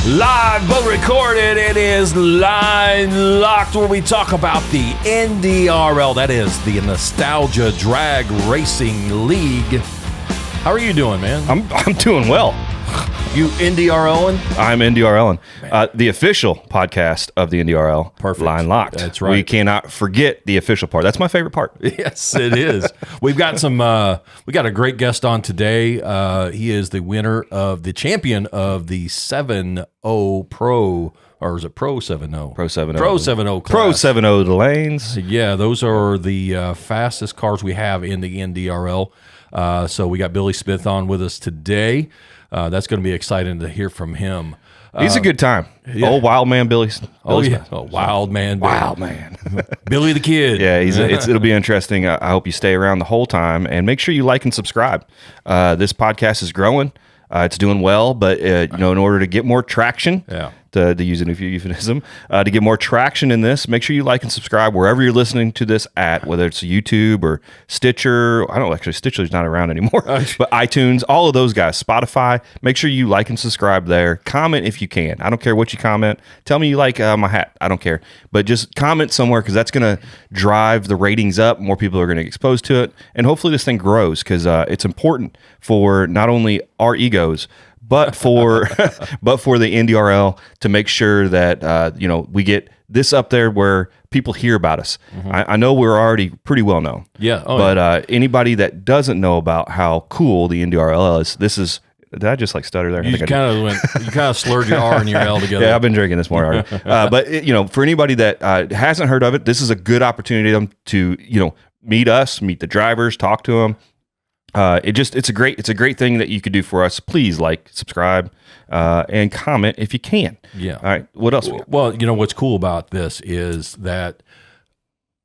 Live but recorded, it is Line Locked, where we talk about the NDRL, that is the Nostalgia Drag Racing League. How are you doing, man? I'm doing well. You NDRLing? I'm NDRLing. The official podcast of the NDRL. Perfect. Line Locked. That's right. We cannot forget the official part. That's my favorite part. Yes, it is. We've got we got a great guest on today. He is the winner of the champion of the 7.0 Pro, or is it Pro 7.0? Pro 7.0. Pro 7.0 class. Pro 7.0 the lanes. Yeah, those are the fastest cars we have in the NDRL. So we got Billy Smith on with us today. That's going to be exciting to hear from him. He's a good time. Yeah. Old wild man Billy. Wild man. Billy. Wild man. Billy the Kid. Yeah, it'll be interesting. I hope you stay around the whole time, and make sure you like and subscribe. This podcast is growing. It's doing well, but in order to get more traction, to use a euphemism, to get more traction in this, make sure you like and subscribe wherever you're listening to this at, whether it's YouTube or Stitcher. Stitcher's not around anymore, but iTunes, all of those guys, Spotify. Make sure you like and subscribe there. Comment if you can. I don't care what you comment. Tell me you like my hat. I don't care, but just comment somewhere, because that's going to drive the ratings up. More people are going to get exposed to it, and hopefully this thing grows, because it's important for not only our egos, but for the NDRL, to make sure that we get this up there where people hear about us. Mm-hmm. I know we're already pretty well known. Yeah. Anybody that doesn't know about how cool the NDRL is, this is. Did I just stutter there? You kind of slurred your R and your L together. Yeah, I've been drinking this morning already. But for anybody that hasn't heard of it, this is a good opportunity to meet us, meet the drivers, talk to them. It's a great thing that you could do for us. Please like, subscribe, and comment if you can. Yeah. All right. What else? Well, what's cool about this is that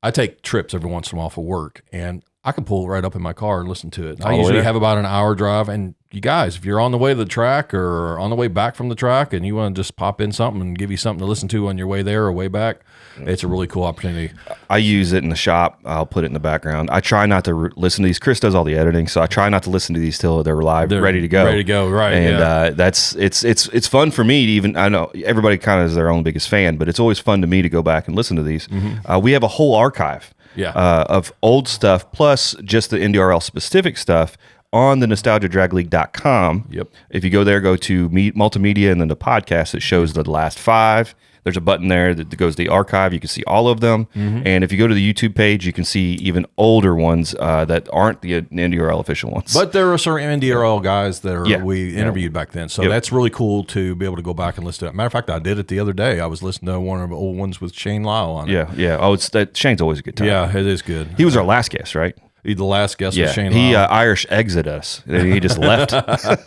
I take trips every once in a while for work, and I can pull it right up in my car and listen to it. I usually have about an hour drive, and you guys, if you're on the way to the track or on the way back from the track and you want to just pop in something and give you something to listen to on your way there or way back, it's a really cool opportunity. I use it in the shop. I'll put it in the background. I try not to listen to these. Chris does all the editing, so I try not to listen to these till they're live, ready to go. Ready to go, right. And it's fun for me to even, I know everybody kind of is their own biggest fan, but it's always fun to me to go back and listen to these. Mm-hmm. We have a whole archive of old stuff, plus just the NDRL specific stuff on the nostalgiadragleague.com. Yep. If you go there, go to multimedia and then the podcast, it shows the last 5. There's a button there that goes to the archive. You can see all of them. Mm-hmm. And if you go to the YouTube page, you can see even older ones that aren't the NDRL official ones. But there are certain NDRL guys that we interviewed back then. So that's really cool to be able to go back and listen to it. Matter of fact, I did it the other day. I was listening to one of the old ones with Shane Lyle on it. Yeah. Oh, Shane's always a good time. Yeah, it is good. He was our last guest, right? The last guest was Shane Lyle. He Irish exited us. He just left. I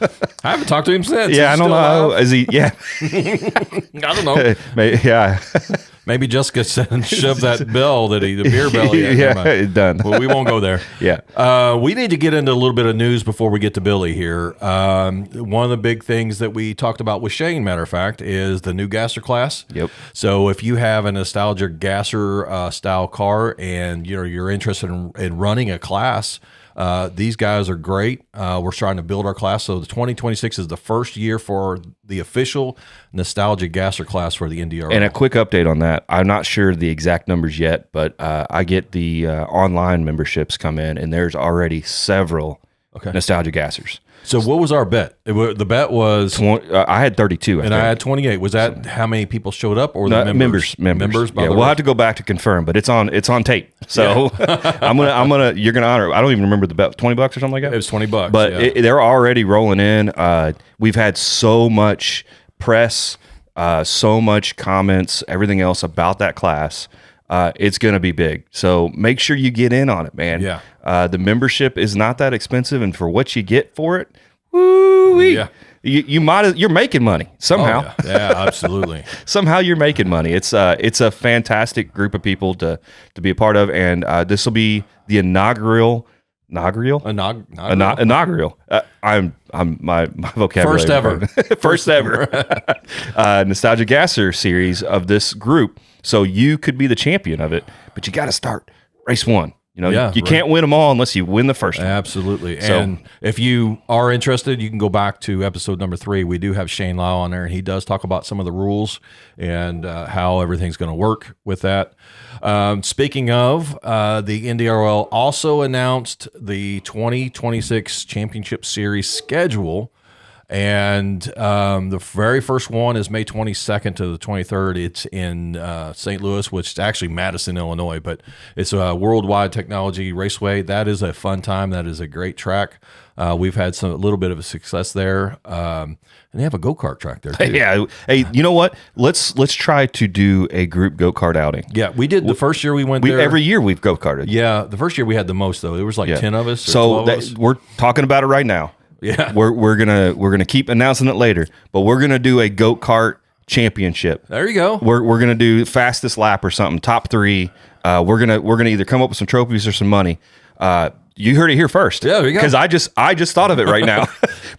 haven't talked to him since. Yeah, I don't know. Is he? Yeah. I don't know. Yeah. Maybe Jessica shoved that bell the beer bell. Done. Well, we won't go there. Yeah. We need to get into a little bit of news before we get to Billy here. One of the big things that we talked about with Shane, matter of fact, is the new gasser class. Yep. So if you have a nostalgia gasser style car and you're interested in running a class, these guys are great. We're trying to build our class. So the 2026 is the first year for the official nostalgia gasser class for the NDRL. And a quick update on that. I'm not sure the exact numbers yet, but I get the online memberships come in, and there's already several nostalgia gassers. So what was our bet? The bet was... I had 32, I had 28. Was that how many people showed up, or the members? Members. Yeah, we'll have to go back to confirm, but it's on tape. So you're gonna honor it. I don't even remember the bet. $20 or something like that. It was $20, but they're already rolling in. We've had so much press, so much comments, everything else about that class. It's going to be big. So make sure you get in on it, man. Yeah. The membership is not that expensive, and for what you get for it, woo-wee. Yeah. You're making money somehow. Oh, yeah, absolutely. Somehow you're making money. It's a fantastic group of people to be a part of, and this will be the inaugural. Inaugural. My vocabulary. First ever Nostalgia Gasser series of this group. So you could be the champion of it, but you got to start race 1. You can't win them all unless you win the first one. Absolutely. So, and if you are interested, you can go back to episode number 3. We do have Shane Lau on there, and he does talk about some of the rules and how everything's going to work with that. Speaking of, the NDRL also announced the 2026 Championship Series schedule. And the very first one is May 22nd to the 23rd. It's in St. Louis, which is actually Madison, Illinois, but it's a Worldwide Technology Raceway. That is a fun time. That is a great track. We've had a little bit of a success there, and they have a go-kart track there too. Yeah. Hey, you know what? Let's try to do a group go-kart outing. Yeah, we did the first year we went there. Every year we've go-karted. Yeah, the first year we had the most though. There was like 10 of us. So we're talking about it right now. Yeah, we're gonna keep announcing it later, but we're gonna do a go-kart championship. There you go. We're gonna do fastest lap or something, top 3. We're gonna either come up with some trophies or some money. You heard it here first. Yeah, there you go. Because I just thought of it right now.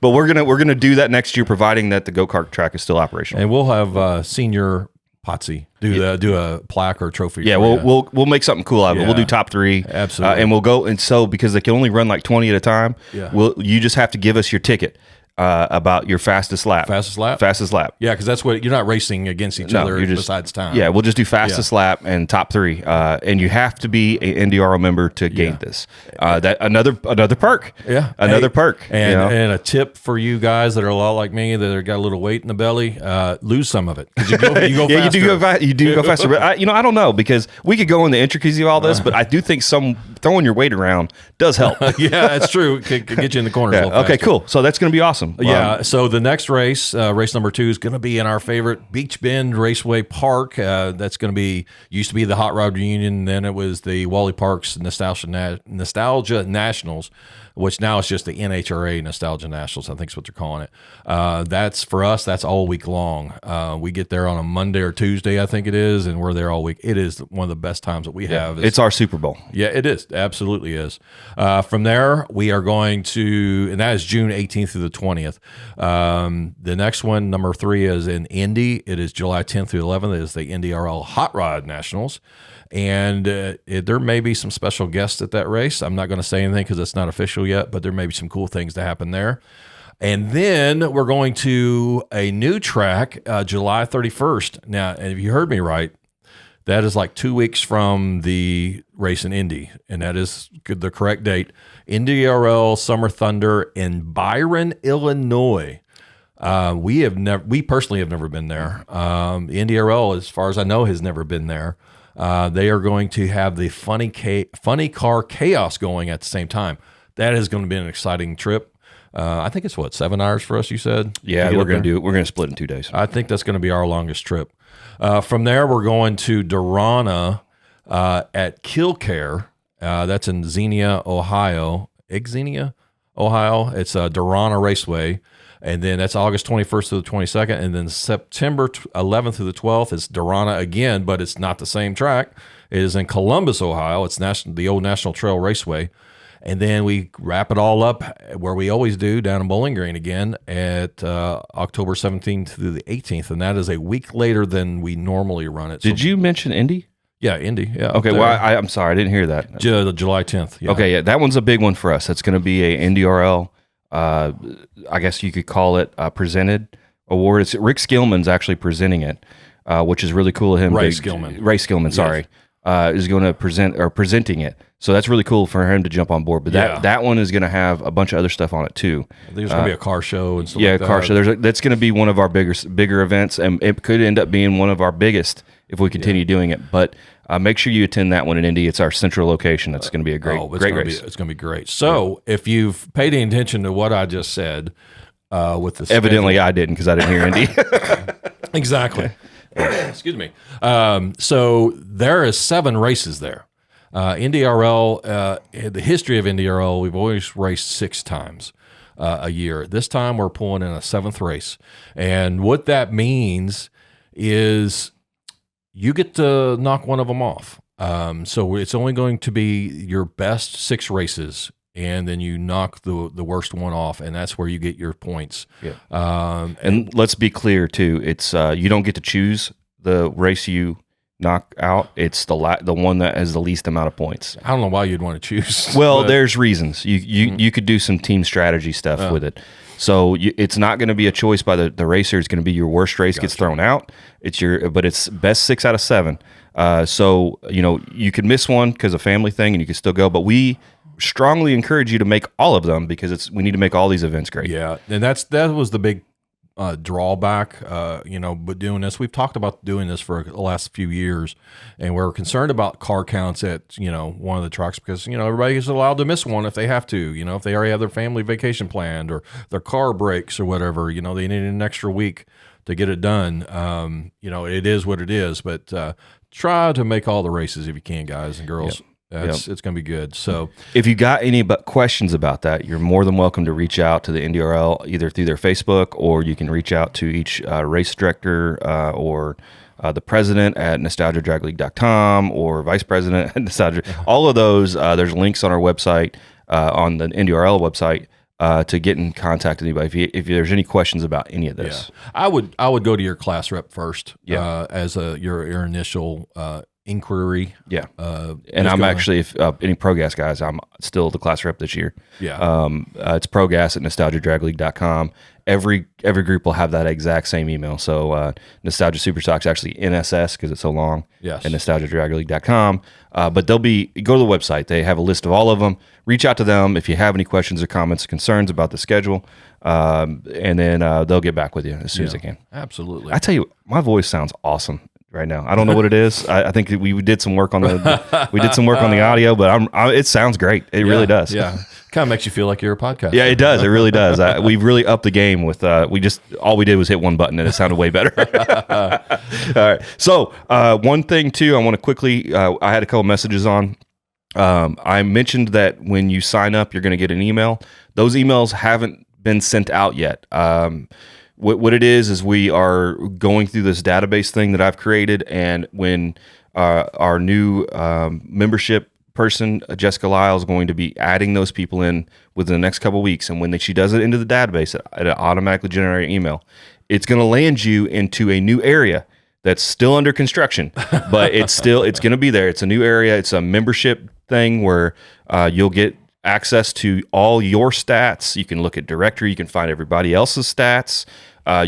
But we're gonna do that next year, providing that the go-kart track is still operational. And we'll have senior Potsy do a plaque or trophy. Yeah, we'll make something cool out of it. We'll do top 3. Absolutely. And we'll go, and so because they can only run like 20 at a time, you just have to give us your ticket about your fastest lap. Fastest lap? Fastest lap. Yeah, because that's what you're not racing against each other besides time. Yeah, we'll just do fastest lap and top 3. And you have to be an NDRL member to gain this. That another perk. Yeah. Another perk. And a tip for you guys that are a lot like me, that have got a little weight in the belly, lose some of it. You go yeah, faster. you do go faster. But I don't know, because we could go in the intricacies of all this, but I do think throwing your weight around does help. Yeah, that's true. It could get you in the corners a little faster. Okay, cool. So that's going to be awesome. Yeah. So the next race, race number 2, is going to be in our favorite Beach Bend Raceway Park. That's going to be, used to be the Hot Rod Reunion, then it was the Wally Parks Nostalgia Nationals, which now it's just the NHRA Nostalgia Nationals, I think is what they're calling it. That's for us, that's all week long. We get there on a Monday or Tuesday, I think it is, and we're there all week. It is one of the best times that we have. It's our Super Bowl. Yeah, it is. Absolutely is. From there, we are going to, and that is June 18th through the 20th. The next one, number 3, is in Indy. It is July 10th through 11th. It is the NDRL Hot Rod Nationals. And there may be some special guests at that race. I'm not going to say anything because it's not official yet, but there may be some cool things to happen there. And then we're going to a new track, July 31st. Now, if you heard me right, that is like 2 weeks from the race in Indy, and that is the correct date. NDRL Summer Thunder in Byron, Illinois. We personally have never been there. The NDRL, as far as I know, has never been there. They are going to have the funny car chaos going at the same time. That is going to be an exciting trip. I think it's 7 hours for us, you said? Yeah, we're going to do it. We're going to split in 2 days. I think that's going to be our longest trip. From there, we're going to Dorana at Killcare. That's in Xenia, Ohio. Xenia, Ohio. It's a Dorana Raceway. And then that's August 21st to the 22nd. And then September 11th to the 12th is Dorana again, but it's not the same track. It is in Columbus, Ohio. It's the old National Trail Raceway. And then we wrap it all up where we always do, down in Bowling Green again at October 17th through the 18th. And that is a week later than we normally run it. Did you mention Indy? Yeah, Indy. Yeah. Okay, well, I'm sorry. I didn't hear that. July 10th. Yeah. Okay, yeah, that one's a big one for us. That's going to be a NDRL, I guess you could call it a presented award. It's Rick Skillman's actually presenting it, which is really cool of him. Ray Skillman, sorry, is going to presenting it. So that's really cool for him to jump on board. But that one is going to have a bunch of other stuff on it too. I think there's going to be a car show and stuff like that. Yeah, car show. That's going to be one of our bigger events, and it could end up being one of our biggest if we continue doing it. But make sure you attend that one in Indy. It's our central location. It's going to be a great race. It's going to be great. So if you've paid any attention to what I just said with the evidently I didn't, because I didn't hear Indy. Exactly. Excuse me. So there is 7 races there. NDRL, the history of NDRL, we've always raced 6 times a year. This time we're pulling in a 7th race. And what that means is you get to knock one of them off. So it's only going to be your best 6 races, and then you knock the worst one off, and that's where you get your points. Yeah. And let's be clear too, it's you don't get to choose the race you knock out, it's the one that has the least amount of points. I don't know why you'd want to choose. Well, there's reasons. You could do some team strategy stuff with it. So it's not going to be a choice by the racer. It's going to be your worst race gets thrown out. But it's best 6 out of 7. So you could miss one because of family thing, and you can still go. But we strongly encourage you to make all of them because we need to make all these events great. Yeah, and that was the big drawback. But doing this, we've talked about doing this for the last few years, and we're concerned about car counts at one of the trucks because everybody is allowed to miss one if they have to. If they already have their family vacation planned or their car breaks or whatever, they need an extra week to get it done. It is what it is, but try to make all the races if you can, guys and girls. Yep. It's going to be good. So if you got any questions about that, you're more than welcome to reach out to the NDRL either through their Facebook, or you can reach out to each race director or the president at nostalgiadragleague.com or vice president at Nostalgia. All of those, there's links on our website, on the NDRL website, to get in contact with anybody if there's any questions about any of this. Yeah. I would go to your class rep first as your initial inquiry. Yeah. And I'm actually, if any ProGas guys, I'm still the class rep this year. Yeah. It's ProGas at nostalgiadragleague.com. Every group will have that exact same email. So Nostalgia Superstock's actually NSS because it's so long. Yes. At nostalgiadragleague.com. But go to the website. They have a list of all of them. Reach out to them if you have any questions or comments or concerns about the schedule. And then they'll get back with you as soon as they can. Absolutely. I tell you, my voice sounds awesome right now. I don't know what it is. I think we did some work on the audio, but it sounds great. It really does. Yeah, kind of makes you feel like you're a podcast. Yeah, it does. It really does. We've really upped the game with. All we did was hit one button and it sounded way better. All right. So one thing too, I want to quickly. I had a couple messages on. I mentioned that when you sign up, you're going to get an email. Those emails haven't been sent out yet. What it is we are going through this database thing that I've created, and when our new membership person, Jessica Lyle, is going to be adding those people in within the next couple of weeks, and when she does it into the database, it automatically generates an email. It's going to land you into a new area that's still under construction, but it's going to be there. It's a new area. It's a membership thing where you'll get access to all your stats. You can look at directory. You can find everybody else's stats.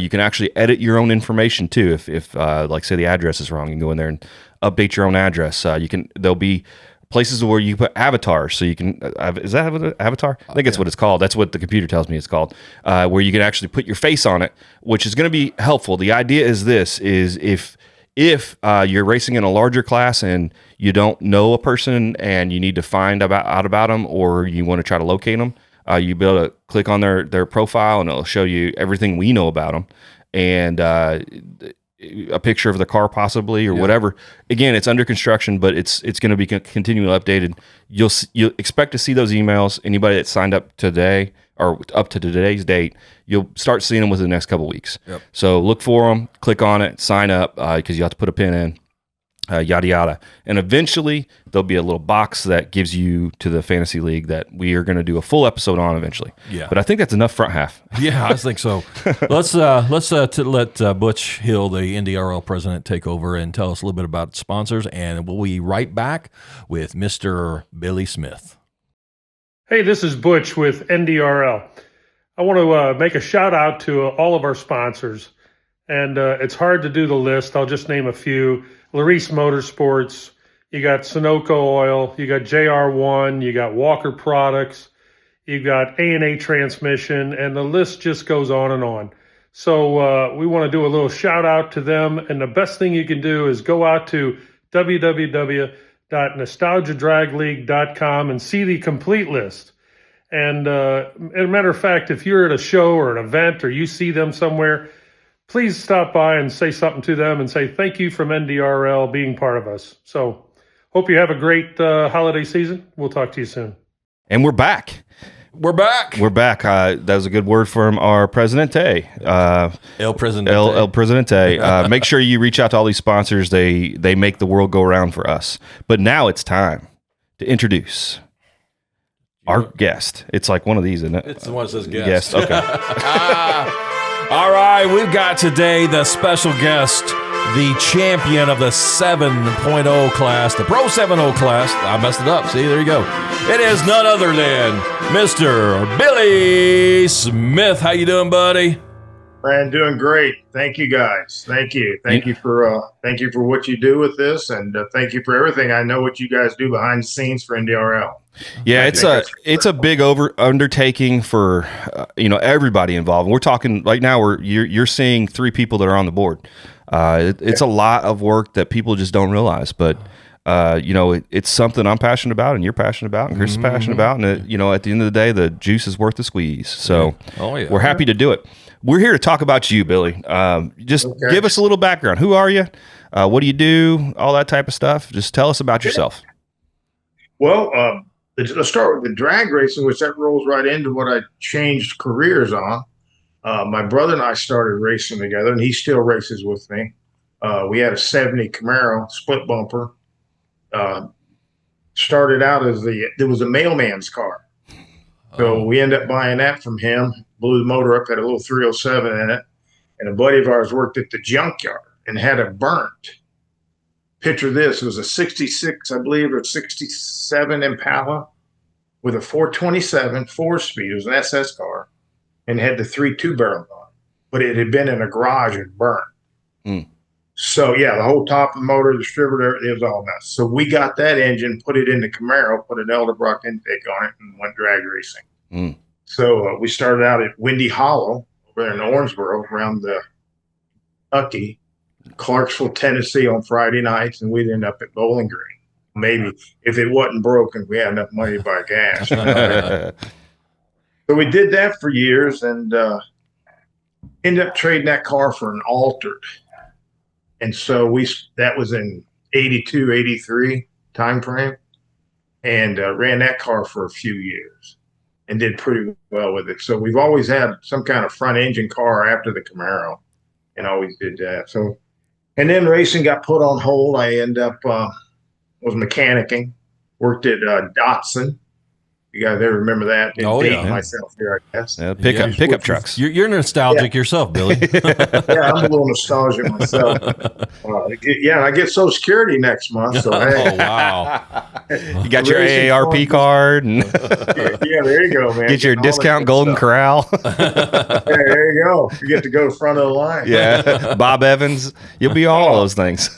You can actually edit your own information too. If like say the address is wrong, you can go in there and update your own address. There'll be places where you put avatars. So you can, is that an avatar? I think that's what it's called. That's what the computer tells me it's called, where you can actually put your face on it, which is going to be helpful. The idea is if you're racing in a larger class and you don't know a person and you need to find out about them, or you want to try to locate them, you'll be able to click on their profile and it'll show you everything we know about them and a picture of the car possibly or whatever. Again, it's under construction, but it's going to be continually updated. You'll expect to see those emails. Anybody that signed up today or up to today's date, you'll start seeing them within the next couple of weeks. Yep. So look for them, click on it, sign up because you have to put a pin in. Yada yada, and eventually there'll be a little box that gives you to the fantasy league that we are going to do a full episode on eventually. Yeah, but I think that's enough front half. Yeah, I think so. Let's let Butch Hill, the NDRL president, take over and tell us a little bit about sponsors, and we'll be right back with Mr. Billy Smith. Hey, this is Butch with NDRL. I want to make a shout out to all of our sponsors, and it's hard to do the list. I'll just name a few. Larice Motorsports, you got Sunoco Oil, you got JR1, you got Walker Products, you got A&A Transmission, and the list just goes on and on. So we want to do a little shout out to them, and the best thing you can do is go out to www.nostalgiadragleague.com and see the complete list. And as a matter of fact, if you're at a show or an event or you see them somewhere, please stop by and say something to them and say thank you from NDRL being part of us. So hope you have a great holiday season. We'll talk to you soon. And we're back. We're back. That was a good word from our Presidente. El Presidente. El Presidente. Make sure you reach out to all these sponsors. They make the world go round for us. But now it's time to introduce our guest. It's like one of these, isn't it? It's the one that says guest. Okay. All right, we've got today the special guest the champion of the 7.0 class, the Pro 7.0 class. I messed it up. See, there you go. It is none other than Mr. Billy Smith. How you doing, buddy? Man, doing great. Thank you, guys. Thank you for what you do with this, and thank you for everything. I know what you guys do behind the scenes for NDRL. Yeah, it's a big undertaking for everybody involved. We're talking right now. You're seeing 3 people that are on the board. It's a lot of work that people just don't realize, but. It's something I'm passionate about, and you're passionate about, and Chris is passionate about, and at the end of the day, the juice is worth the squeeze. So we're happy to do it. We're here to talk about you, Billy. Give us a little background. Who are you? What do you do? All that type of stuff. Just tell us about yourself. Well, let's start with the drag racing, which that rolls right into what I changed careers on. My brother and I started racing together, and he still races with me. We had a 70 Camaro split bumper. Started out there was a mailman's car. So we ended up buying that from him, blew the motor up, had a little 307 in it. And a buddy of ours worked at the junkyard and had it burnt. Picture this, it was a 66, I believe, or 67 Impala with a 427 4-speed. It was an SS car and had the 3 2-barrels on it. But it had been in a garage and burnt. Mm. So, yeah, the whole top of the motor, the distributor, it was all mess. So we got that engine, put it in the Camaro, put an Elderbrock intake on it, and went drag racing. Mm. So we started out at Windy Hollow over there in Owensboro, around the Kentucky, Clarksville, Tennessee on Friday nights, and we'd end up at Bowling Green. Maybe if it wasn't broken, we had enough money to buy gas. So we did that for years and ended up trading that car for an altered. And so that was in 82, 83 time frame, and ran that car for a few years and did pretty well with it. So we've always had some kind of front engine car after the Camaro and always did that. So, and then racing got put on hold. I ended up, was mechanicking, worked at Datsun. You guys ever remember that? Myself here, I guess. Yeah, pickup trucks. You're nostalgic yourself, Billy. Yeah, I'm a little nostalgic myself. I get Social Security next month. So hey. Oh wow! You got your AARP card, and yeah, there you go, man. Get your discount Golden Corral. Hey, there you go. You get to go front of the line. Yeah, Bob Evans. You'll be all those things.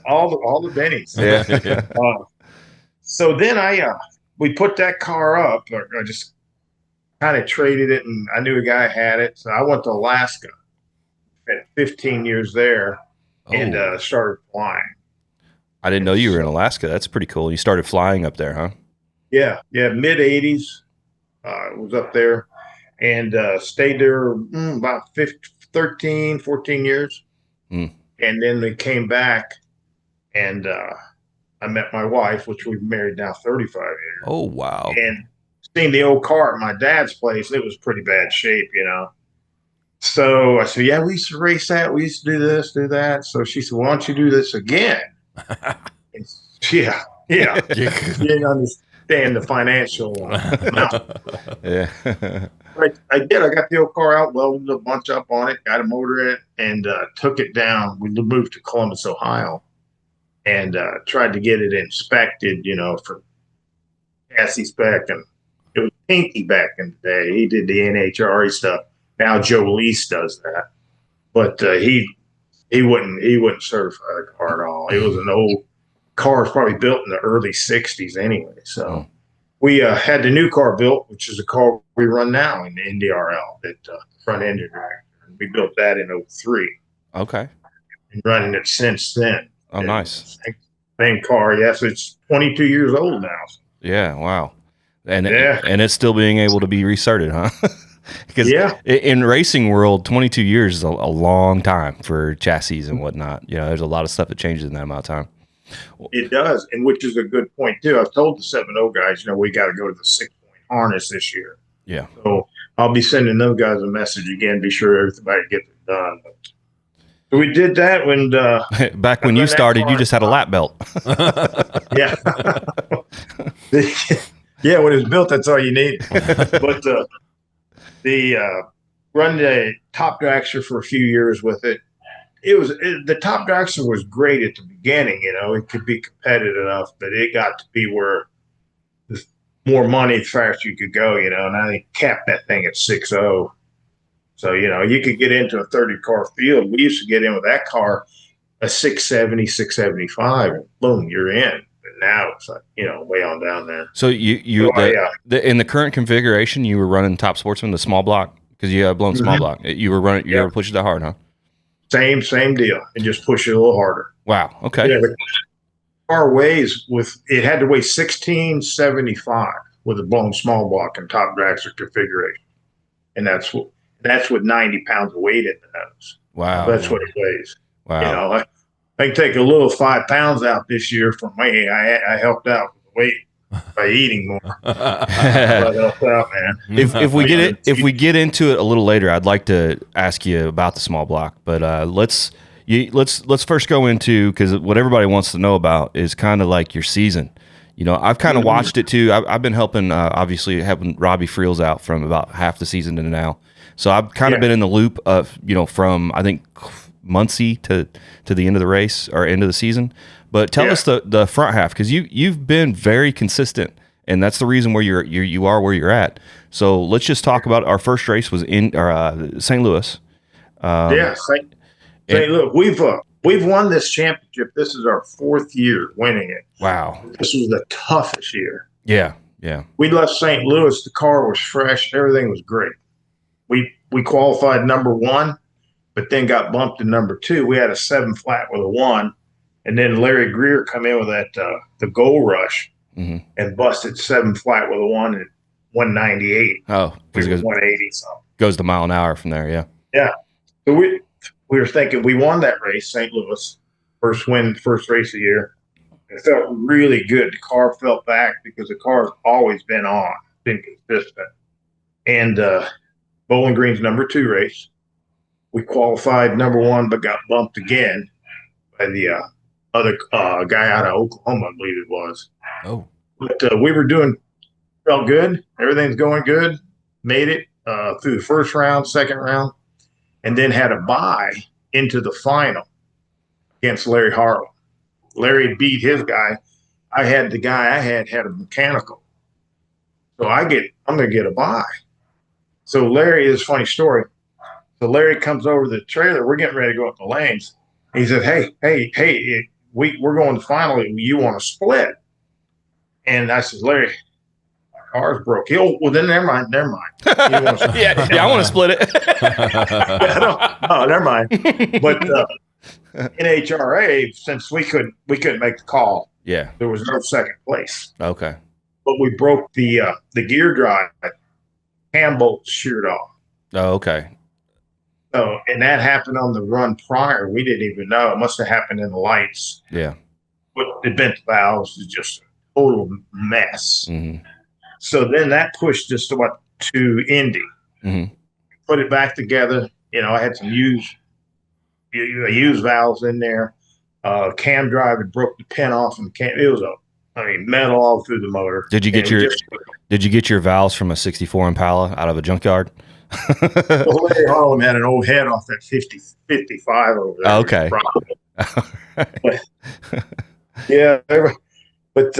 all the bennies. Yeah. So then we put that car up. I just kind of traded it, and I knew a guy had it. So I went to Alaska, spent 15 years there, and started flying. I didn't know you were in Alaska. That's pretty cool. You started flying up there, huh? Yeah, mid-'80s. Was up there and stayed there about 13, 14 years. Mm. And then we came back, and I met my wife, which we've married now 35 years. Oh, wow. And seen the old car at my dad's place. It was pretty bad shape, So I said, yeah, we used to race that. We used to do this, do that. So she said, why don't you do this again? Yeah. You didn't understand the financial amount. Yeah. I did. I got the old car out, welded a bunch up on it, got a motor in it, and took it down. We moved to Columbus, Ohio. And tried to get it inspected, for chassis spec. And it was Pinky back in the day. He did the NHRE stuff. Now Joe Lease does that. But he wouldn't certify the car at all. It was an old car, probably built in the early 60s anyway. So we had the new car built, which is a car we run now in the NDRL, that front engine dragster. We built that in 03. Okay. And running it since then. Oh, nice. Same car. Yes, it's 22 years old now. Yeah. Wow. And it's still being able to be recerted, huh? Because in racing world, 22 years is a long time for chassis and whatnot. There's a lot of stuff that changes in that amount of time. It does, and which is a good point too. I've told the 7.0 guys, we got to go to the 6-point harness this year. Yeah. So I'll be sending those guys a message again. Be sure everybody gets it done. So we did that when back when you started, you just had a lap belt. Yeah. Yeah, when it was built, that's all you need. But run the top dragster for a few years with it, the Top Dragster was great at the beginning. It could be competitive enough, but it got to be where the more money, the faster you could go. And I think capped that thing at 6.0. So you could get into a 30-car field. We used to get in with that car, a 670, 675, and boom, you're in. And now it's like way on down there. So in the current configuration, you were running Top Sportsman, the small block, because you have blown small block. You were running. You ever pushed it that hard, huh? Same deal, and just push it a little harder. Wow. Okay. The car it had to weigh 1675 with a blown small block and Top Dragster configuration, and that's with 90 pounds of weight in the nose. Wow. That's what it weighs. Wow. I can take a little 5 pounds out this year from me. I helped out with the weight by eating more. That helped out, man. If we get into it a little later, I'd like to ask you about the small block. But let's first go into, because what everybody wants to know about is kind of like your season. I've kind of watched it too. I've been helping Robbie Friels out from about half the season to now. So I've kind of been in the loop of from I think Muncie to the end of the race or end of the season. But tell us the front half, because you've been very consistent, and that's the reason where you are where you're at. So let's just talk about our first race was in St. Louis. St. Louis. We've won this championship. This is our 4th year winning it. Wow. This was the toughest year. Yeah. We left St. Louis. The car was fresh. Everything was great. We qualified number 1, but then got bumped to number 2. We had a 7 flat with a 1. And then Larry Greer come in with that the Gold Rush and busted 7 flat with a 1 at 198. Oh, because it goes 180 something. Goes the mile an hour from there, yeah. Yeah. So we were thinking we won that race, St. Louis, first race of the year. It felt really good. The car felt back because the car's always been consistent. And Bowling Green's number 2 race, we qualified number 1, but got bumped again by the other guy out of Oklahoma, I believe it was. Oh. But we were felt good. Everything's going good. Made it through the first round, second round, and then had a bye into the final against Larry Harlan. Larry beat his guy. I had a mechanical. So I'm going to get a bye. So Larry, is a funny story. So Larry comes over to the trailer. We're getting ready to go up the lanes. He said, hey, we're going to final. You want to split? And I said, Larry, my car's broke. Well, then never mind. I want to split it. Never mind. But NHRA, since we couldn't make the call, there was no second place. Okay. But we broke the gear drive. Cam bolts sheared off. Oh, okay. So, and that happened on the run prior. We didn't even know. It must have happened in the lights. Yeah. But the bent valves is just a total mess. Mm-hmm. So then that pushed us to Indy. Mm-hmm. Put it back together. I had some used valves in there. Cam drive had broke the pin off, and it was metal all through the motor. Did you get your valves from a 64 Impala out of a junkyard? Well, Larry Harlan had an old head off that 55 over there. Okay. But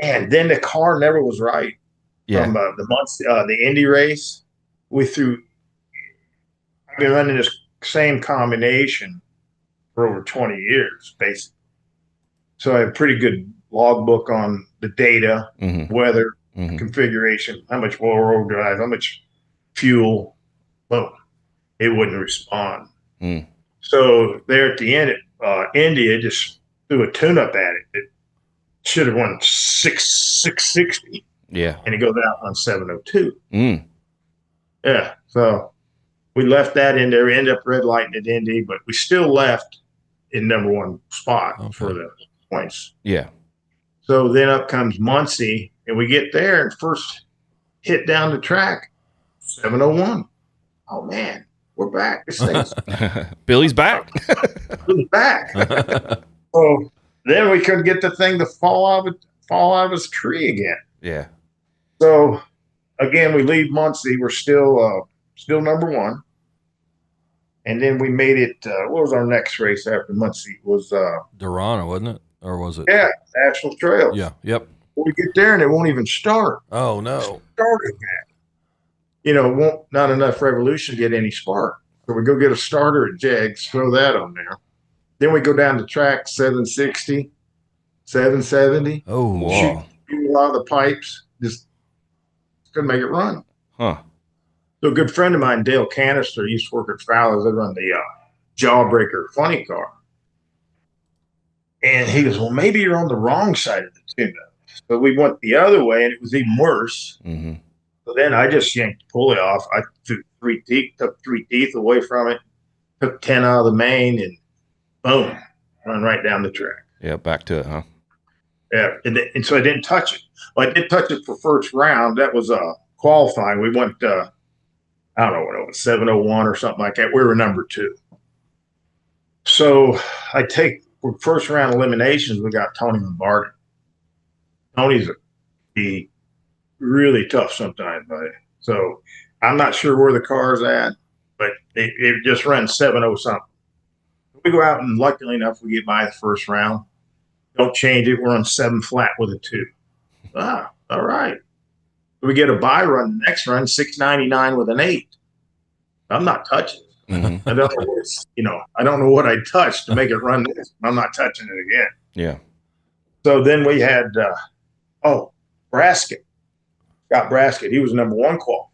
man, then the car never was right. Yeah. From the Indy race, I've been running this same combination for over 20 years, basically. So I have a pretty good logbook on the data, weather, configuration, how much four-wheel drive, how much fuel. Boom. It wouldn't respond. So there at the end, India just threw a tune-up at it. It should have won 660. Yeah. And it goes out on 702. Yeah. So we left that in there. We ended up red lighting at Indy, but we still left in number 1 spot for the points. Yeah. So then up comes Muncie, and we get there and first hit down the track, 701. Oh man, we're back. This thing's Billy's back. Billy's back. So then we couldn't get the thing to fall out of his tree again. Yeah. So again, we leave Muncie. We're still number 1. And then we made it, what was our next race after Muncie? It was Durana, wasn't it? Or was it? Yeah, National Trails. Yeah, yep. Well, we get there and it won't even start. Oh, no. Starting that. Not enough revolution to get any spark. So we go get a starter at Jegs, throw that on there. Then we go down the track, 760, 770. Oh, wow. Shoot a lot of the pipes. Just couldn't make it run. Huh. So a good friend of mine, Dale Canister, used to work at Fowler's. They run the Jawbreaker funny car. And he goes, well, maybe you're on the wrong side of the tune. But we went the other way, and it was even worse. Mm-hmm. So then I just yanked the pulley off. I took three teeth away from it, took 10 out of the main, and boom, run right down the track. Yeah, back to it, huh? Yeah, and so I didn't touch it. Well, I did touch it for first round. That was qualifying. We went, I don't know what it was, 701 or something like that. We were number 2. So I take for first round eliminations. We got Tony Lombardi. Tony's he really tough sometimes, buddy. So I'm not sure where the car's at, but it just runs 7-0 something. We go out and luckily enough we get by the first round. Don't change it. We're on 7 flat with a 2. All right. We get a bye run. The next run 699 with an 8. I'm not touching it. Mm-hmm. I don't know what I don't know what I touched to make it run this. I'm not touching it again. Yeah. So then we had Brasket. Scott Brasket. He was number 1 qualifier.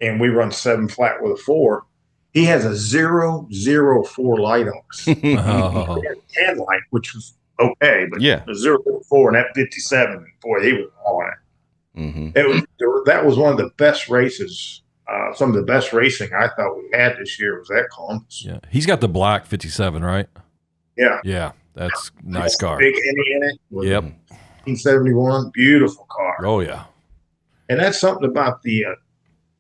And we run 7 flat with a 4. He has a 004 light on us. He had a 10 light, which was okay, but yeah, the 004 and that 57, boy, he was all in. Mm-hmm. That was one of the best races. Some of the best racing I thought we had this year was at Columbus. Yeah, he's got the black 57, right? Yeah, yeah, that's a nice car. Big Henny in it. Yep, 1971, beautiful car. Oh yeah, and that's something about the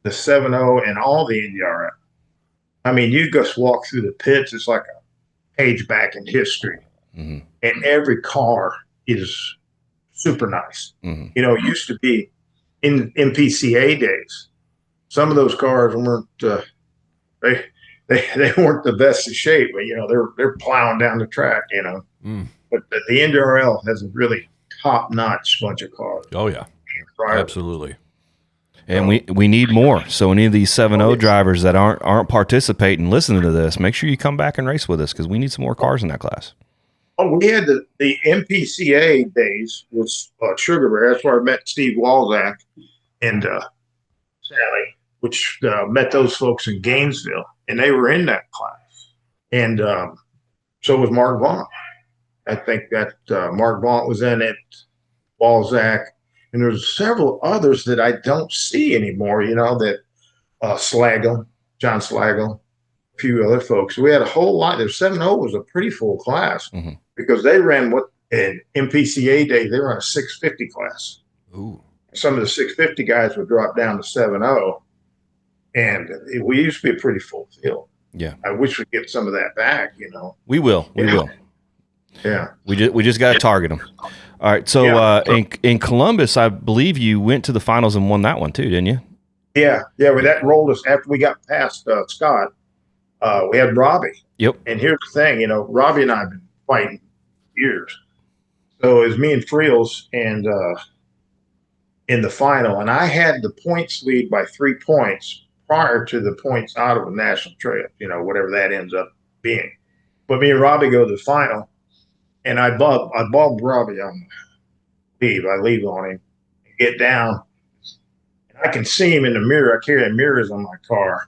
7.0 and all the NDRL. I mean, you just walk through the pits; it's like a page back in history. Mm-hmm. And every car is super nice. Mm-hmm. It used to be in MPCA days. Some of those cars weren't they weren't the best of shape, but they're plowing down the track. But the NDRL has a really top notch bunch of cars. Oh yeah, absolutely. And we need more. So any of these 7.0 drivers that aren't participating, listening to this, make sure you come back and race with us because we need some more cars in that class. Oh, we had the MPCA days was Sugar Bear. That's where I met Steve Walzak and Sally, which met those folks in Gainesville, and they were in that class. And so was Mark Vaughn. I think that Mark Vaughn was in it, Walzak, and there's several others that I don't see anymore, that Slagle, John Slagle, a few other folks. We had a whole lot. Their 7.0 was a pretty full class because they ran in MPCA days, they ran a 650 class. Ooh. Some of the 650 guys would drop down to 7.0, and we used to be a pretty full field. Yeah. I wish we'd get some of that back, We will. We will. Yeah. We just got to target them. All right. So in Columbus, I believe you went to the finals and won that one too, didn't you? Yeah. Yeah. Well, that rolled us after we got past Scott. We had Robbie. Yep. And here's the thing, Robbie and I have been fighting for years. So it was me and Friels and in the final, and I had the points lead by 3 points prior to the points out of a national trail, whatever that ends up being. But me and Robbie go to the final, and I bobbed Robbie on the leave. I leave on him, get down, and I can see him in the mirror. I carry mirrors on my car,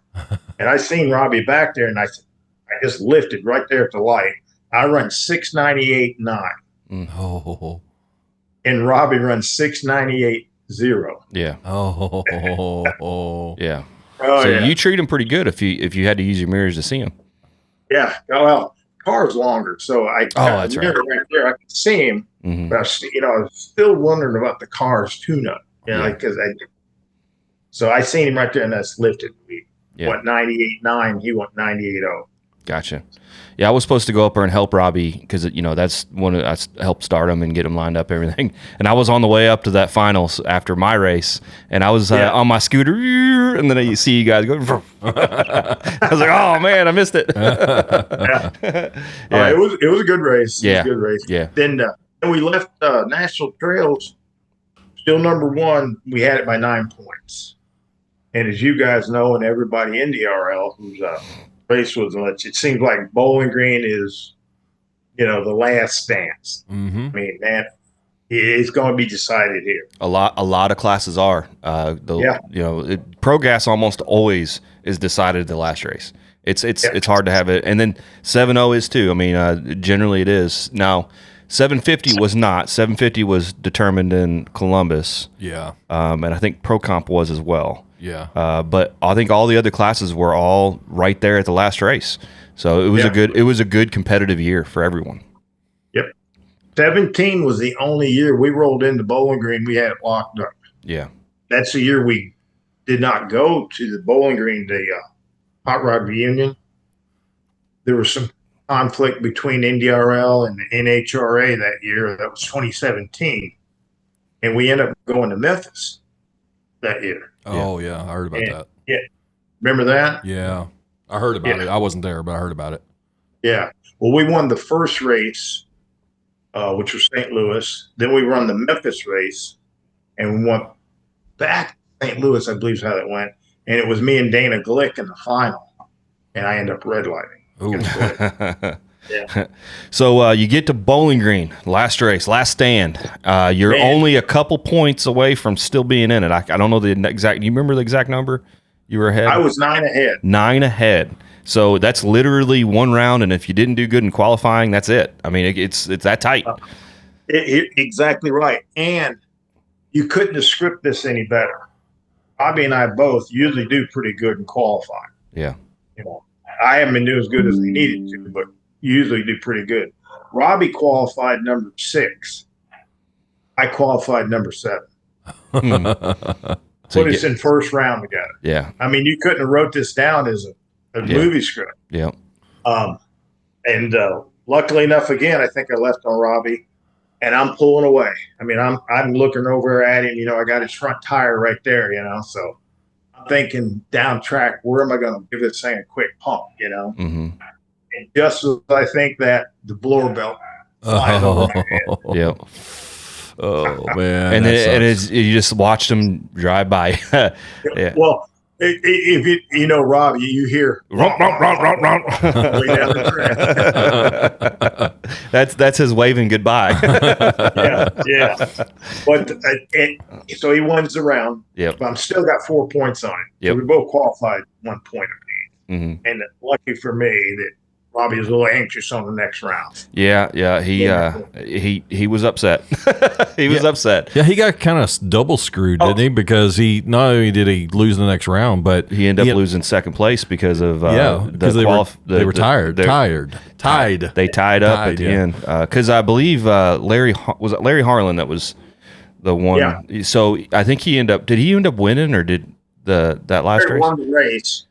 and I seen Robbie back there, and I just lifted right there at the light. I run 698.9. Oh. And Robbie runs 698.0. Yeah. Oh. Yeah. Oh, so yeah. you treat him pretty good if you had to use your mirrors to see him. Yeah. Well, car's longer, so that's right. There, I can see him, but I was still wondering about the car's tune-up. So I seen him right there, and that's lifted. We went 98.9. He went 98.0. Gotcha. Yeah, I was supposed to go up there and help Robbie because that's I helped start him and get him lined up, everything. And I was on the way up to that finals after my race, and I was on my scooter, and then you see you guys go. I was like, oh man, I missed it. Yeah. It was a good race. Yeah, it was a good race. Yeah. Then we left National Trails still number one. We had it by 9 points, and as you guys know, and everybody NDRL who's race was much. It seems like Bowling Green is, the last stance. Mm-hmm. I mean, man, it's going to be decided here. A lot of classes are. Pro gas almost always is decided at the last race. It's hard to have it, and then 7.0 is too. I mean, generally it is. Now, 750 was not. 750 was determined in Columbus. Yeah. And I think Pro Comp was as well. Yeah. But I think all the other classes were all right there at the last race. So it was a good competitive year for everyone. Yep. 17 was the only year we rolled into Bowling Green. We had it locked up. Yeah. That's the year we did not go to the Bowling Green, the Hot Rod Reunion. There was some conflict between NDRL and the NHRA that year. That was 2017. And we ended up going to Memphis that year. Oh, yeah. I heard about that. Yeah. Remember that? Yeah. I heard about it. I wasn't there, but I heard about it. Yeah. Well, we won the first race, which was St. Louis. Then we run the Memphis race, and we went back to St. Louis, I believe is how that went. And it was me and Dana Glick in the final, and I ended up redlining. Ooh. Yeah. So you get to Bowling Green, last race, last stand. You're only a couple points away from still being in it. I don't know the exact. Do you remember the exact number? You were ahead. I was 9 ahead. 9 ahead. So that's literally one round, and if you didn't do good in qualifying, that's it. I mean, it's that tight. Exactly right. And you couldn't have scripted this any better. Bobby and I both usually do pretty good in qualifying. Yeah. I haven't been doing as good as they needed to, but usually do pretty good. Robbie qualified number 6. I qualified number 7. So Put us in first round together. Yeah. I mean, you couldn't have wrote this down as a movie script. Yeah. And luckily enough, again, I think I left on Robbie, and I'm pulling away. I mean, I'm looking over at him. I got his front tire right there. So I'm thinking down track, where am I going to give this thing a quick pump? Mm-hmm. And just as I think that, the blower belt flies over my head. Yeah. Oh man! And you just watched him drive by. Yeah. Well, if you Rob, you hear rump, rump, rump, rump, rump. way down the track. That's his waving goodbye. Yeah. But so he wins the round. Yep. But I'm still got 4 points on him. Yep. So we both qualified 1 point apiece. Mm-hmm. And lucky for me that Robbie was a little anxious on the next round. Yeah. He was upset. He was upset. Yeah, he got kind of double screwed, didn't he? Because he not only did he lose the next round, but he ended up losing second place because of because they were tied. They tied up at the end because I believe Larry Harlan that was the one. Yeah. So I think did he end up winning or did that last race? Won the race.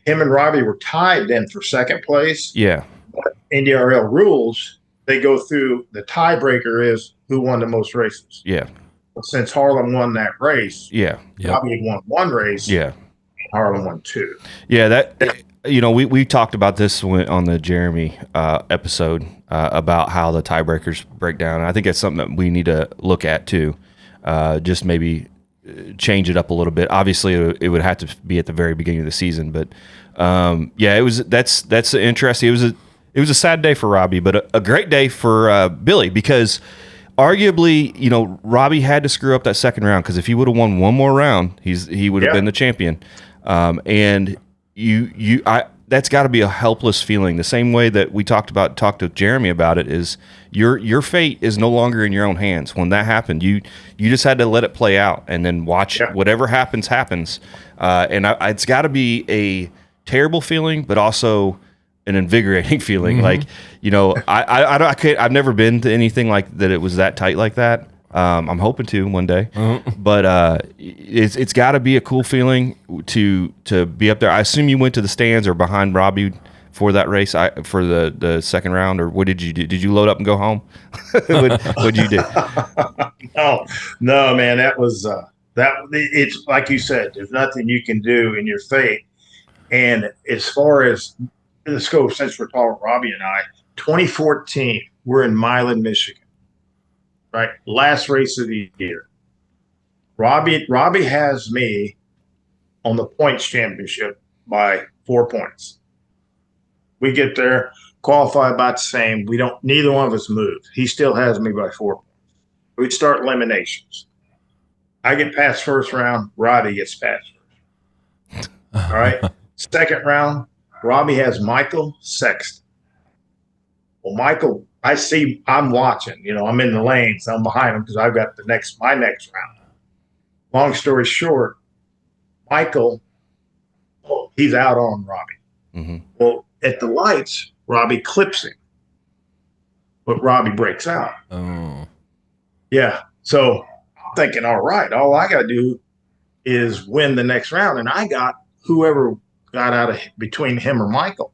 Him and Robbie were tied then for second place. Yeah. But NDRL rules, they go through, the tiebreaker is who won the most races. Yeah. But since Harlan won that race, Robbie had won 1 race. Yeah. And Harlan won 2. Yeah, we talked about this on the Jeremy episode about how the tiebreakers break down. And I think that's something that we need to look at too. Just maybe change it up a little bit. Obviously, it would have to be at the very beginning of the season, but that's interesting. It was a sad day for Robbie, but a great day for Billy because arguably, Robbie had to screw up that second round because if he would have won one more round, he would have been the champion. And that's got to be a helpless feeling. The same way that we talked to Jeremy about it is your fate is no longer in your own hands. When that happened, you just had to let it play out and then watch whatever happens. And it's got to be a terrible feeling, but also an invigorating feeling. Mm-hmm. Like, I've never been to anything like that. It was that tight like that. I'm hoping to one day, but it's got to be a cool feeling to be up there. I assume you went to the stands or behind Robbie for that race? For the second round, or what did you do? Did you load up and go home? What'd you do? No, man. That was it's like you said. There's nothing you can do in your fate. And as far as let's go, since we're talking Robbie and I, 2014, we're in Milan, Michigan, right? Last race of the year. Robbie has me on the points championship by 4 points. We get there, qualify about the same. Neither one of us moved. He still has me by 4 points. We start eliminations. I get past first round. Robbie gets past first. All right. Second round, Robbie has Michael Sexton. Well, Michael, I'm watching. I'm in the lane, so I'm behind him because I've got my next round. Long story short, Michael, he's out on Robbie. Mm-hmm. Well, at the lights, Robbie clips him, but Robbie breaks out. Oh. Yeah. So I'm thinking, all right, all I got to do is win the next round. And I got whoever got out of between him or Michael.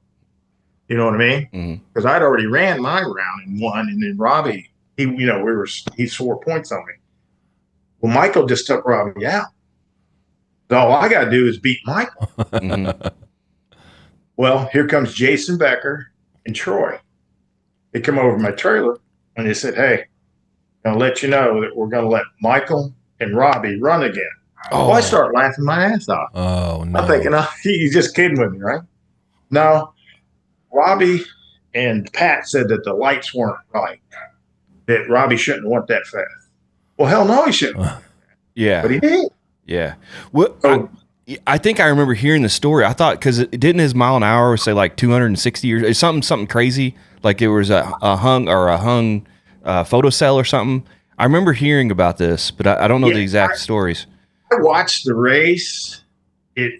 You know what I mean? Because I'd already ran my round and won. And then Robbie, he 4 points on me. Well, Michael just took Robbie out. So all I got to do is beat Michael. Well, here comes Jason Becker and Troy. They come over to my trailer and they said, hey, I'm going to let you know that we're going to let Michael and Robbie run again. Oh. Well, I start laughing my ass off. Oh, no. I'm thinking, he's just kidding with me, right? No, Robbie and Pat said that the lights weren't right, that Robbie shouldn't have went that fast. Well, hell no, he shouldn't. Yeah. But he did. Yeah. Well, I think I remember hearing the story. I thought, because it didn't his mile an hour say like 260 or something crazy, like it was a hung photo cell or something. I remember hearing about this, but I don't know the exact stories. I watched the race. I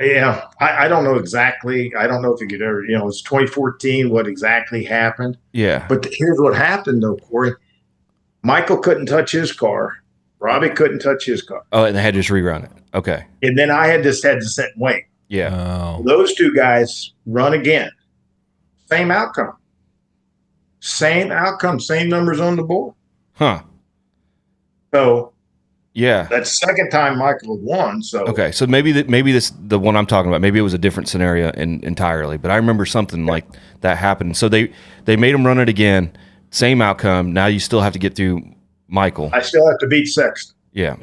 don't know exactly. I don't know if you could ever, it's 2014, what exactly happened. Yeah. But here's what happened though, Corey. Michael couldn't touch his car. Robbie couldn't touch his car. Oh, and they had to just rerun it. Okay. And then I had to sit and wait. Yeah. Oh. Those two guys run again. Same outcome. Same numbers on the board. Huh. So yeah, that's the second time Michael had won. So okay, so maybe this the one I'm talking about. Maybe it was a different scenario entirely. But I remember something like that happened. So they made him run it again. Same outcome. Now you still have to get through Michael. I still have to beat Sexton. Yeah.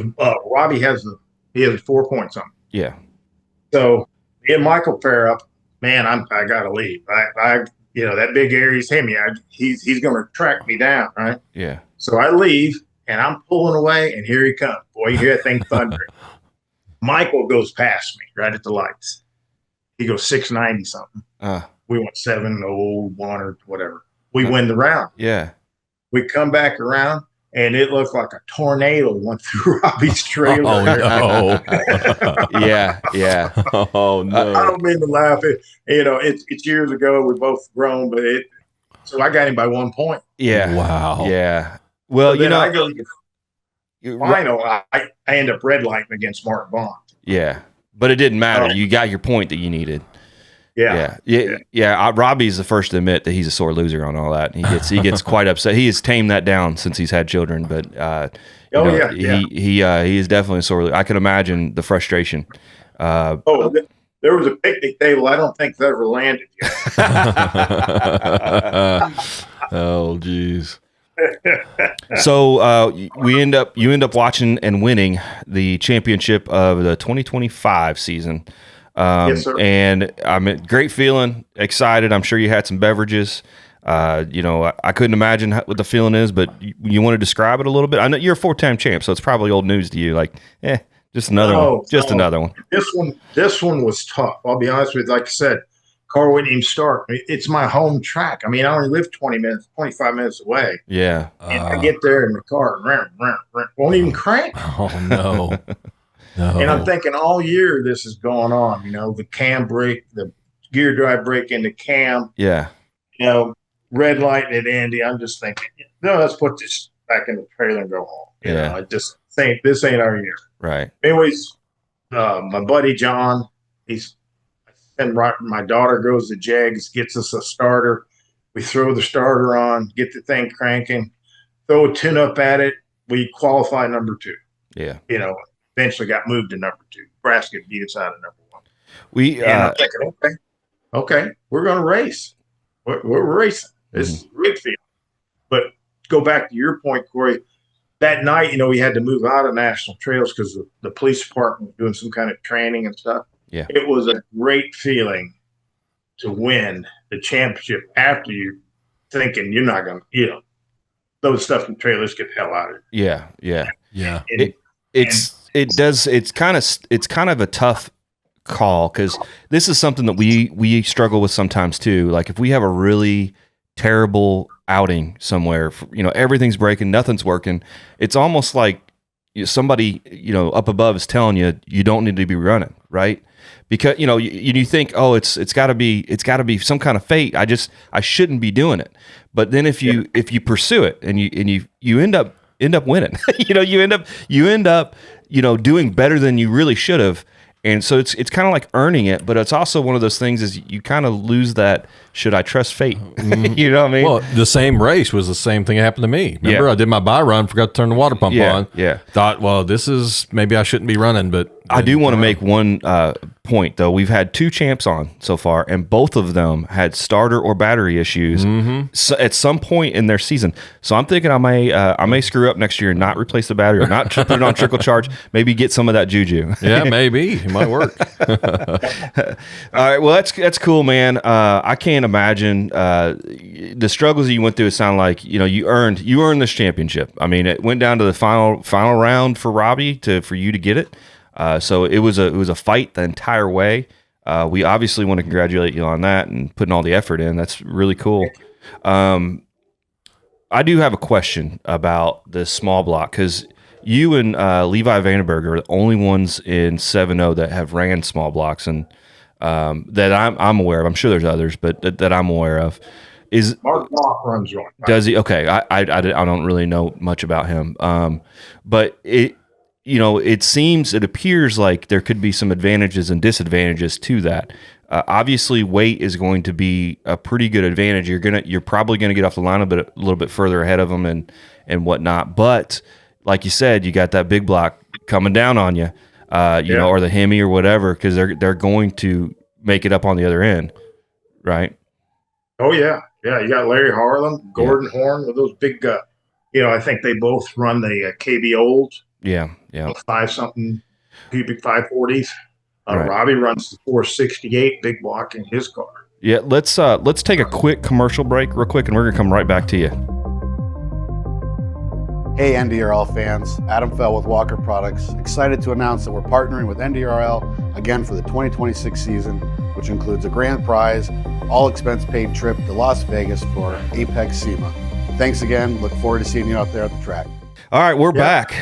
Robbie has 4 points on me. Yeah. So me and Michael pair up. Man, I gotta leave. That big Aries Hemi, he's going to track me down, right? Yeah. So I leave, and I'm pulling away, and here he comes. Boy, you hear that thing thundering. Michael goes past me right at the lights. He goes 690 something. We went 701 or whatever. We win the round. Yeah. We come back around, and it looked like a tornado went through Robbie's trailer. Oh, no. Yeah. Oh, no. I don't mean to laugh. It's years ago. We're both grown, but so I got him by 1 point. Yeah. Wow. Yeah. Well, I go to the final. I end up red lighting against Mark Bond. Yeah. But it didn't matter. You got your point that you needed. Yeah. Robbie's the first to admit that he's a sore loser on all that. He gets quite upset. He has tamed that down since he's had children, but he is definitely a sore loser. I can imagine the frustration. There was a picnic table. I don't think that ever landed yet. Oh, geez. So you end up watching and winning the championship of the 2025 season. Yes, sir. And great feeling, excited. I'm sure you had some beverages. I couldn't imagine what the feeling is, but you want to describe it a little bit? I know you're a 4-time champ, so it's probably old news to you. Like, just another one. Just another one. This one was tough. I'll be honest with you. Like I said, car wouldn't even start. It's my home track. I only live 25 minutes away. Yeah. And I get there in the car, won't even crank. Oh, no. No. And I'm thinking all year this is going on. The cam brake, the gear drive brake into cam. Yeah. Red light at Andy. I'm just thinking, let's put this back in the trailer and go home. I just think this ain't our year. Right. Anyways, my buddy John, he's And my daughter goes to Jags, gets us a starter. We throw the starter on, get the thing cranking, throw a tune up at it. We qualify number 2. Yeah. Eventually got moved to number 2. Nebraska beat us out of number 1. And I'm thinking, okay, we're going to race. We're racing. This is a great feeling. But go back to your point, Corey. That night, we had to move out of national trails because the police department was doing some kind of training and stuff. Yeah. It was a great feeling to win the championship after you thinking you're not going to, those stuff in trailers, get the hell out of it. Yeah. Yeah. Yeah. It's kind of a tough call because this is something that we struggle with sometimes too. Like if we have a really terrible outing somewhere, everything's breaking, nothing's working. It's almost like somebody, up above is telling you don't need to be running, right? Because you think, oh, it's got to be some kind of fate. I shouldn't be doing it. But then if you pursue it and you end up winning, you end up doing better than you really should have. And so it's kind of like earning it, but it's also one of those things is you kind of lose that, should I trust fate? You know what I mean? Well, the same race was the same thing that happened to me. Remember, I did my buy run, forgot to turn the water pump on. Yeah. Thought, well, this is, maybe I shouldn't be running, but. I do want to make one point, though. We've had 2 champs on so far, and both of them had starter or battery issues at some point in their season. So I'm thinking I may screw up next year and not replace the battery or not put it on trickle charge, maybe get some of that juju. Yeah, maybe. It might work. All right, well, that's cool, man. I can't imagine the struggles that you went through. It sounded like you earned this championship. I mean, it went down to the final round for Robbie for you to get it. So it was a fight the entire way. We obviously want to congratulate you on that and putting all the effort in. That's really cool. I do have a question about this small block because you and Levi Vandenberg are the only ones in 7.0 that have ran small blocks and that I'm aware of. I'm sure there's others, but that I'm aware of. Is Mark Block runs one? Does he? Okay, I don't really know much about him. But it appears like there could be some advantages and disadvantages to that. Obviously, weight is going to be a pretty good advantage. You're probably gonna get off the line a little bit further ahead of them and whatnot. But like you said, you got that big block coming down on you, or the Hemi or whatever, because they're going to make it up on the other end, right? Oh yeah. You got Larry Harlan, Gordon Horn with those big. I think they both run the KB Old. Yeah. 5-something cubic 540s. Right. Robbie runs the 468 big block in his car. Yeah, let's take a quick commercial break real quick, and we're gonna come right back to you. Hey NDRL fans, Adam Fell with Walker Products. Excited to announce that we're partnering with NDRL again for the 2026 season, which includes a grand prize, all expense paid trip to Las Vegas for Apex SEMA. Thanks again. Look forward to seeing you out there at the track. All right, we're back.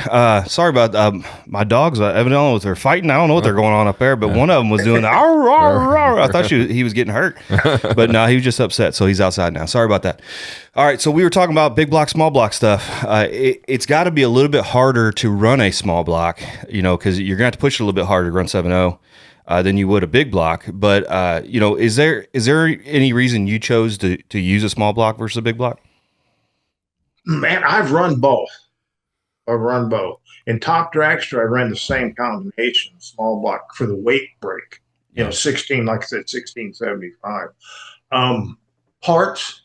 Sorry about my dogs. Evidently, they're fighting. I don't know what they're going on up there, but one of them was doing the "arr, arr, arr." I thought he was getting hurt, but no, he was just upset. So he's outside now. Sorry about that. All right, so we were talking about big block, small block stuff. It's got to be a little bit harder to run a small block, because you're gonna have to push it a little bit harder to run 7.0 than you would a big block. But is there any reason you chose to use a small block versus a big block? Man, I've run both. In Top Dragster, I ran the same combination, small block for the weight break. 16, like I said, 1675. Parts,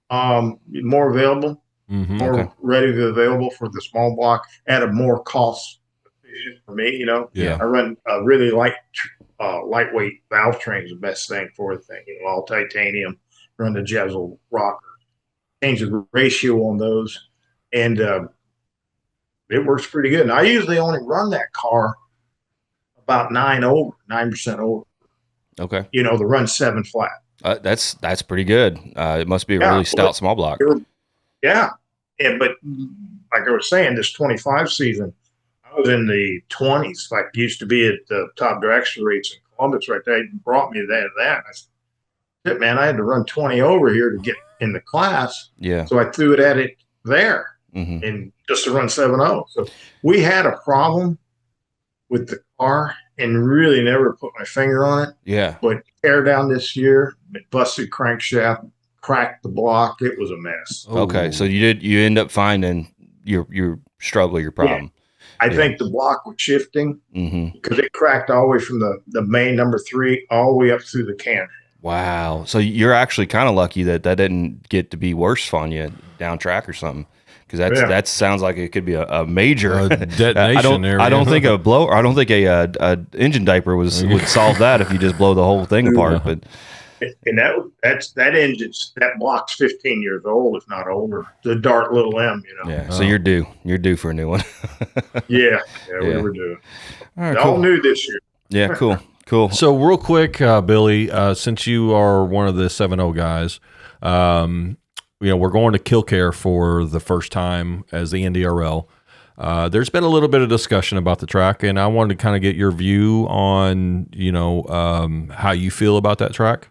more available, more readily available for the small block at a more cost efficient for me. I run a really lightweight valve train is the best thing for the thing. All titanium. Run the Jezel rocker. Change the ratio on those, and it works pretty good. And I usually only run that car about 9% over. Okay. The run 7 flat. That's pretty good. It must be a really stout small block. Yeah. But like I was saying, this 25 season, I was in the 20s, like used to be at the Top Dragster rates in Columbus right there. It brought me to that. I said, man, I had to run 20 over here to get in the class. Yeah. So I threw it at it there. And just to run 7.0. So we had a problem with the car and really never put my finger on it. Yeah. But tear down this year, it busted crankshaft, cracked the block. It was a mess. Okay. So you end up finding your struggle, your problem. I think the block was shifting because it cracked all the way from the main number 3 all the way up through the can. Wow. So you're actually kind of lucky that didn't get to be worse on you down track or something. Because that sounds like it could be a major detonation there. I don't think a engine diaper would solve that if you just blow the whole thing apart. But and that engine's, that block's 15 years old, if not older. The Dart little M, Yeah. So you're due for a new one. Yeah, we were due. All right, all new this year. Yeah, cool. So real quick, Billy, since you are one of the 7.0 guys, we're going to Killcare for the first time as the NDRL. There's been a little bit of discussion about the track, and I wanted to kind of get your view on, how you feel about that track.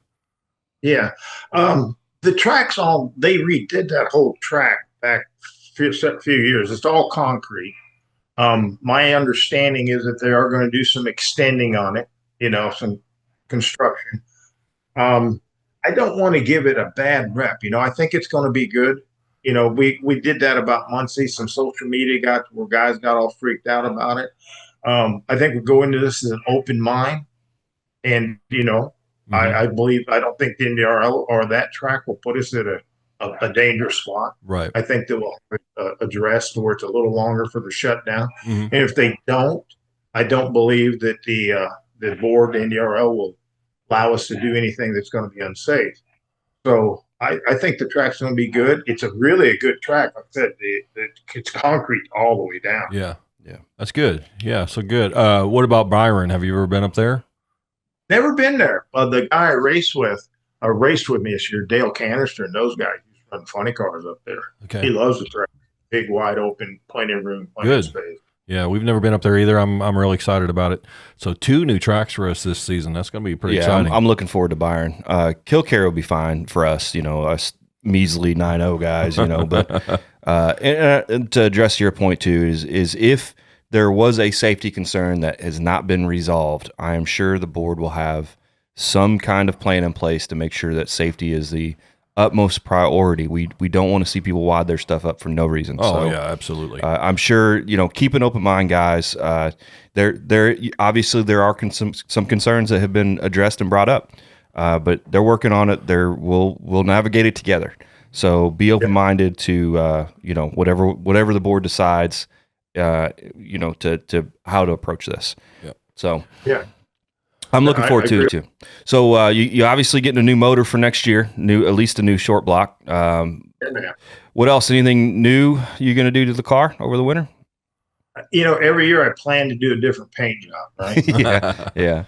Yeah. The track's they redid that whole track back a few years. It's all concrete. My understanding is that they are going to do some extending on it, some construction. I don't want to give it a bad rep. I think it's going to be good. We did that about Muncie. Some social media guys got all freaked out about it. I think we go into this as an open mind, and I don't think the NDRL or that track will put us at a dangerous spot. Right. I think they will address to where it's a little longer for the shutdown. And if they don't, I don't believe that the board, the NDRL, will allow us to do anything that's going to be unsafe. So I think the track's going to be good. It's really a good track. Like I said, it's concrete all the way down. Yeah. That's good. Yeah, so good. What about Byron? Have you ever been up there? Never been there. The guy I raced with me this year, Dale Canister, and those guys used to run funny cars up there. Okay. He loves the track. Big, wide open, plenty of room, plenty of space. Yeah, we've never been up there either. I'm really excited about it. So 2 new tracks for us this season. That's going to be pretty exciting. I'm looking forward to Byron. Killcare will be fine for us, us measly 9.0 guys, But and to address your point too is if there was a safety concern that has not been resolved, I am sure the board will have some kind of plan in place to make sure that safety is the utmost priority. We don't want to see people wad their stuff up for no reason. Oh, yeah, absolutely. I'm sure, keep an open mind, guys. There obviously there are some concerns that have been addressed and brought up, but they're working on it. We'll navigate it together. So be open minded to whatever the board decides. To how to approach this. Yeah. So yeah, I'm looking forward to it too. So you obviously getting a new motor for next year, at least a new short block. What else? Anything new you're going to do to the car over the winter? Every year I plan to do a different paint job. Right? Yeah.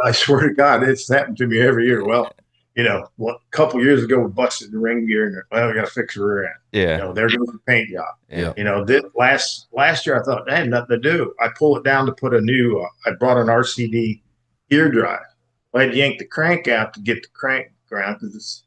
I swear to God, it's happened to me every year. Well, a couple years ago, we busted the ring gear, and we got to fix the rear end. Yeah. There goes the paint job. Yeah. This last year I thought I had nothing to do. I pulled it down to put a new. I brought an RCD gear drive. I had to yank the crank out to get the crank ground because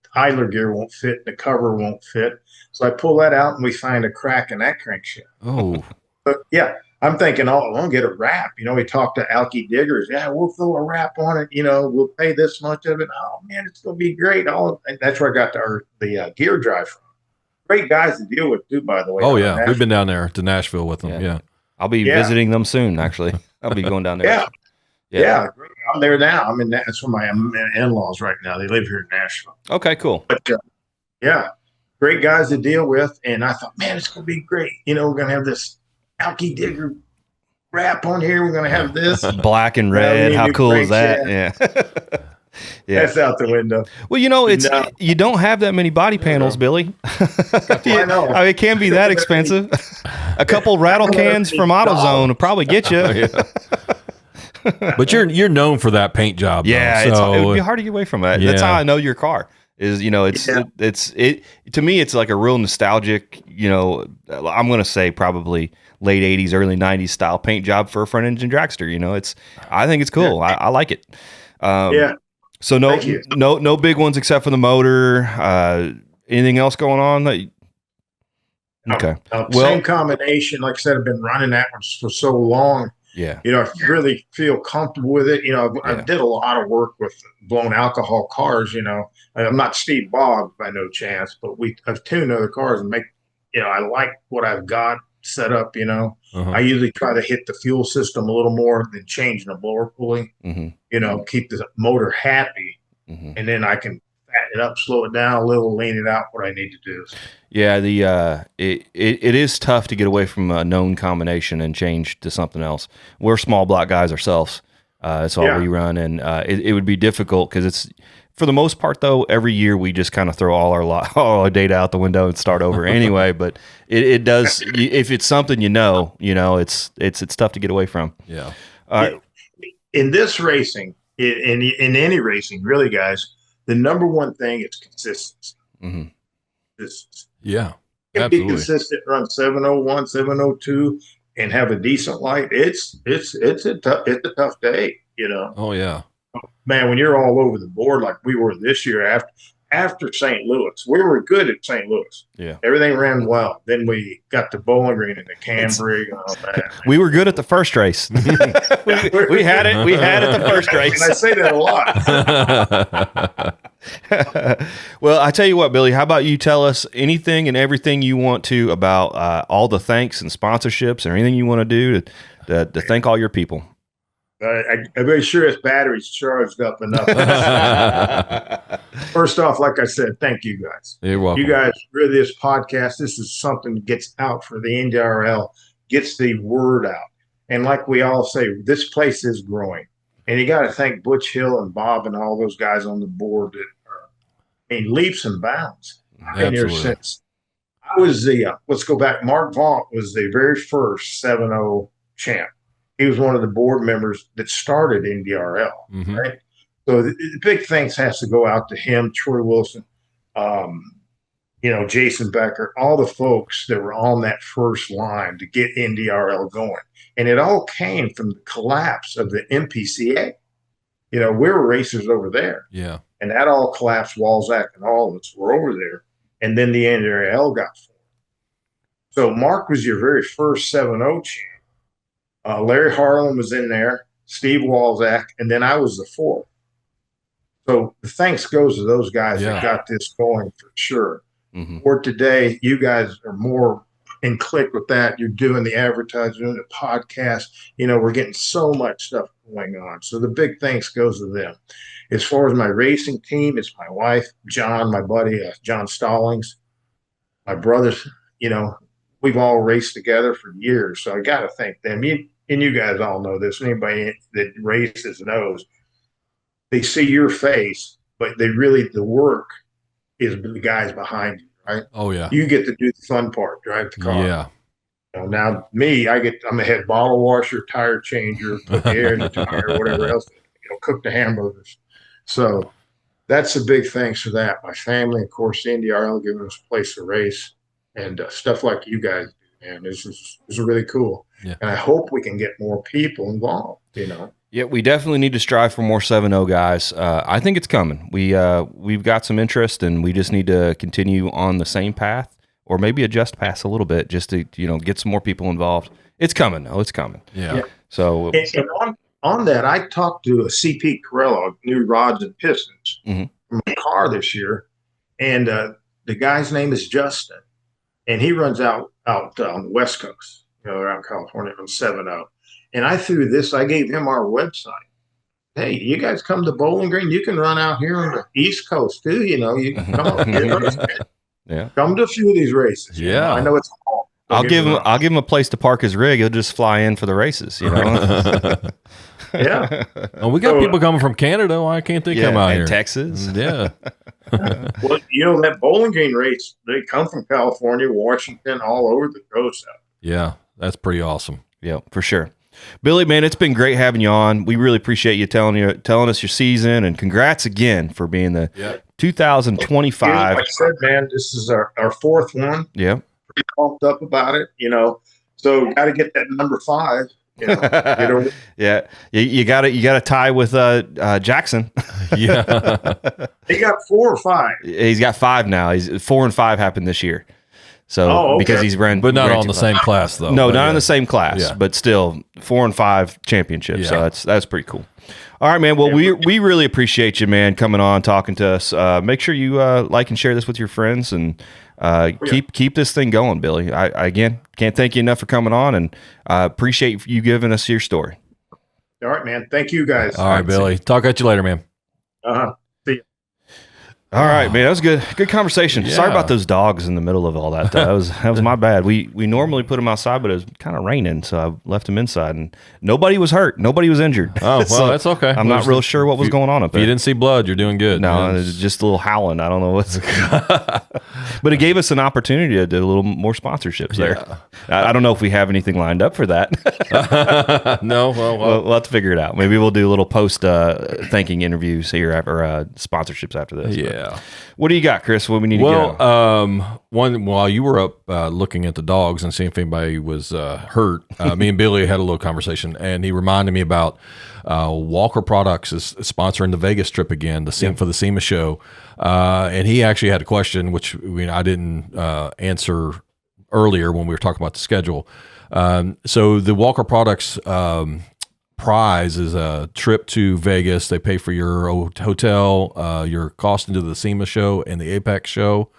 the idler gear won't fit, the cover won't fit. So I pull that out, and we find a crack in that crankshaft. Oh. But yeah. I'm thinking, we'll get a wrap. We talked to Alky Diggers. Yeah, we'll throw a wrap on it. We'll pay this much of it. Oh, man, it's going to be great. That's where I got the gear drive from. Great guys to deal with, too, by the way. Oh, yeah. We've been down there to Nashville with them. Yeah. I'll be visiting them soon, actually. I'll be going down there. Yeah. I'm there now. I'm in that's where my in-laws right now. They live here in Nashville. Okay, cool. But, great guys to deal with. And I thought, man, it's going to be great. We're going to have this Alky Digger wrap on here. We're going to have this black and red. How cool is that? Yeah. Yeah. That's out the window. Well, you don't have that many body panels, Billy. I know. It can't be that expensive. A couple rattle cans from AutoZone will probably get you. But you're known for that paint job. Yeah, though, it would be hard to get away from that. Yeah. That's how I know your car. It's to me it's like a real nostalgic, I'm going to say probably late 80s, early 90s style paint job for a front engine dragster. I think it's cool. Yeah. I like it. So no big ones except for the motor. Anything else going on? Okay. Same combination. Like I said, I've been running that one for so long. Yeah. If you really feel comfortable with it, I did a lot of work with blown alcohol cars. I'm not Steve Boggs by no chance, but I've tuned other cars and I like what I've got set up. I usually try to hit the fuel system a little more than changing the blower pulley. Keep the motor happy, and then I can fatten it up, slow it down a little, lean it out. What I need to do. Yeah, it is tough to get away from a known combination and change to something else. We're small block guys ourselves. That's all we run, and it would be difficult because it's, for the most part though, every year we just kind of throw all our data out the window and start over anyway. But it does, if it's something it's tough to get away from. Yeah. In this racing, in any racing, really, guys, the number one thing is consistency. Yeah, absolutely. Be consistent, run 701, 702, and have a decent light. It's a tough day, Oh yeah, man. When you're all over the board like we were this year after St. Louis, we were good at St. Louis. Yeah, everything ran well. Then we got the Bowling Green and the Cambridge and all that. We were good at the first race. we had it. We had it the first race. And I say that a lot. Well, I tell you what, Billy, how about you tell us anything and everything you want to about all the thanks and sponsorships or anything you want to do to thank all your people. I'm very sure his battery's charged up enough. First off, like I said, thank you guys. You're welcome. You guys, really, this podcast, this is something that gets out for the NDRL, gets the word out. And like we all say, this place is growing. And you got to thank Butch Hill and Bob and all those guys on the board that are, leaps and bounds. I've been here since I was let's go back. Mark Vaughn was the very first 7-0 champ. He was one of the board members that started NDRL, right? So the big thanks has to go out to him, Troy Wilson, Jason Becker, all the folks that were on that first line to get NDRL going. And it all came from the collapse of the MPCA. We were racers over there. Yeah. And that all collapsed. Walzak and all of us were over there. And then the NDRL got formed. So Mark was your very first 7-0 champ. Larry Harlan was in there, Steve Walzak, and then I was the fourth. So the thanks goes to those guys that got this going for sure. For today, you guys are more in click with that. You're doing the advertising, doing the podcast. We're getting so much stuff going on. So the big thanks goes to them. As far as my racing team, it's my wife, John, my buddy, John Stallings, my brothers. We've all raced together for years. So I got to thank them. And you guys all know this. Anybody that races knows. They see your face, but the work is the guys behind you, right? Oh yeah. You get to do the fun part, drive the car. Yeah. Now me, I'm a head bottle washer, tire changer, put the air in the tire, whatever else, cook the hamburgers. So that's a big thanks for that. My family, of course, the NDRL giving us a place to race and stuff like you guys do, man. This is really cool. Yeah. And I hope we can get more people involved, Yeah, we definitely need to strive for more 7-0 guys. I think it's coming. We've got some interest, and we just need to continue on the same path, or maybe adjust paths a little bit, just to get some more people involved. It's coming, though. It's coming. Yeah. So and on that, I talked to a CP Corello, new rods and pistons, from my car this year, and the guy's name is Justin, and he runs out on the West Coast, around California on 7-0. And I gave him our website. Hey, you guys come to Bowling Green, you can run out here on the East Coast too. You can come, come to a few of these races. Yeah, I know it's all. I'll give him a place to park his rig. He'll just fly in for the races. Yeah. Oh, we got people coming from Canada. Why can't they come out here? Texas. Yeah. Well, that Bowling Green race, they come from California, Washington, all over the coast. Yeah, that's pretty awesome. Yeah, for sure. Billy, man, it's been great having you on. We really appreciate you telling us your season, and congrats again for being the 2025. Like I said, man, this is our fourth one. Yeah, pretty pumped up about it. So got to get that number 5. Yeah, you got to tie with Jackson. Yeah, he got 4 or 5. He's got 5 now. He's 4 and 5 happened this year. So because he's ran, but not on the same class though. No, not in the same class, but still 4 and 5 championships. So that's pretty cool. All right, man. Well, we really appreciate you, man, coming on, talking to us. Make sure you like and share this with your friends, and keep this thing going, Billy. I again can't thank you enough for coming on, and appreciate you giving us your story. All right, man. Thank you, guys. All right, Billy. Talk at you later, man. See you. All right, man. That was good conversation. Yeah. Sorry about those dogs in the middle of all that. That was my bad. We normally put them outside, but it was kind of raining, so I left them inside, and nobody was hurt. Nobody was injured. Oh, well, so that's okay. I'm not real sure what was going on up there. If you didn't see blood, you're doing good. No, it was just a little howling. I don't know what's. But it gave us an opportunity to do a little more sponsorships there. I don't know if we have anything lined up for that. No, we'll have to figure it out. Maybe we'll do a little post thanking interviews here or sponsorships after this. Yeah. What do you got, Chris? What we need to get? One, while you were up looking at the dogs and seeing if anybody was hurt, me and Billy had a little conversation, and he reminded me about Walker Products is sponsoring the Vegas trip again, for the SEMA show, and he actually had a question which I didn't answer earlier when we were talking about the schedule. So the Walker Products prize is a trip to Vegas. They pay for your hotel, your cost into the SEMA show and the Apex show,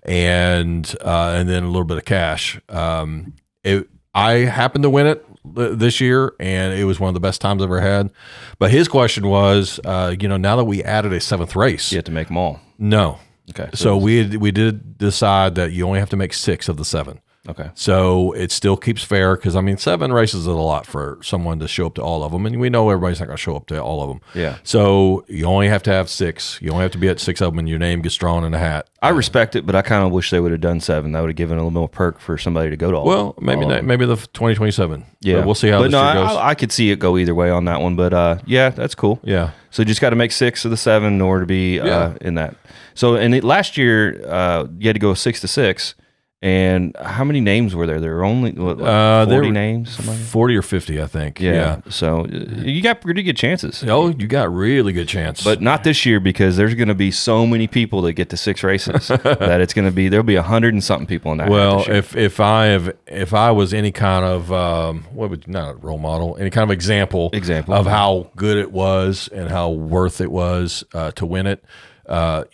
and then a little bit of cash. I happened to win it this year, and it was one of the best times I've ever had. But his question was, now that we added a 7th race, you have to make them all. No. Okay. So we did decide that you only have to make 6 of the 7. Okay. So it still keeps fair because, 7 races is a lot for someone to show up to all of them. And we know everybody's not going to show up to all of them. Yeah. So you only have to have 6. You only have to be at 6 of them and your name gets drawn in a hat. I respect it, but I kind of wish they would have done 7. That would have given a little more perk for somebody to go to all of them. Well, maybe the 2027. Yeah. But we'll see how this year goes. I could see it go either way on that one. But, yeah, that's cool. Yeah. So you just got to make 6 of the 7 in order to be in that. So last year, you had to go 6 to 6. And how many names were there? There were only 40 names? 40 or 50, I think. Yeah. So you got pretty good chances. Oh, you got really good chance. But not this year because there's going to be so many people that get to 6 races that it's going to be, there'll be 100 and something people in that. Well, if I was any kind of, not a role model, any kind of example of how good it was and how worth it was to win it,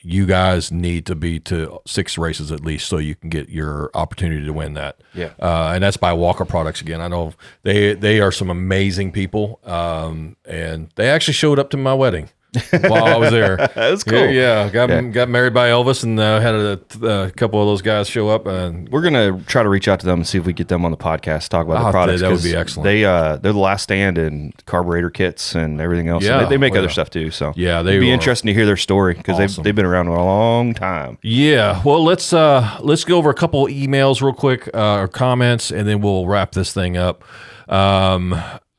you guys need to be to 6 races at least so you can get your opportunity to win that. Yeah. And that's by Walker Products again. I know they are some amazing people. And they actually showed up to my wedding while I was there. That's cool. Yeah. Got married by Elvis and had a couple of those guys show up. And we're going to try to reach out to them and see if we get them on the podcast, talk about the products. That would be excellent. They're the last stand in carburetor kits and everything else. Yeah. They make other stuff too. So yeah, it'd be interesting to hear their story because they've been around a long time. Yeah. Well, let's go over a couple emails real quick, or comments, and then we'll wrap this thing up.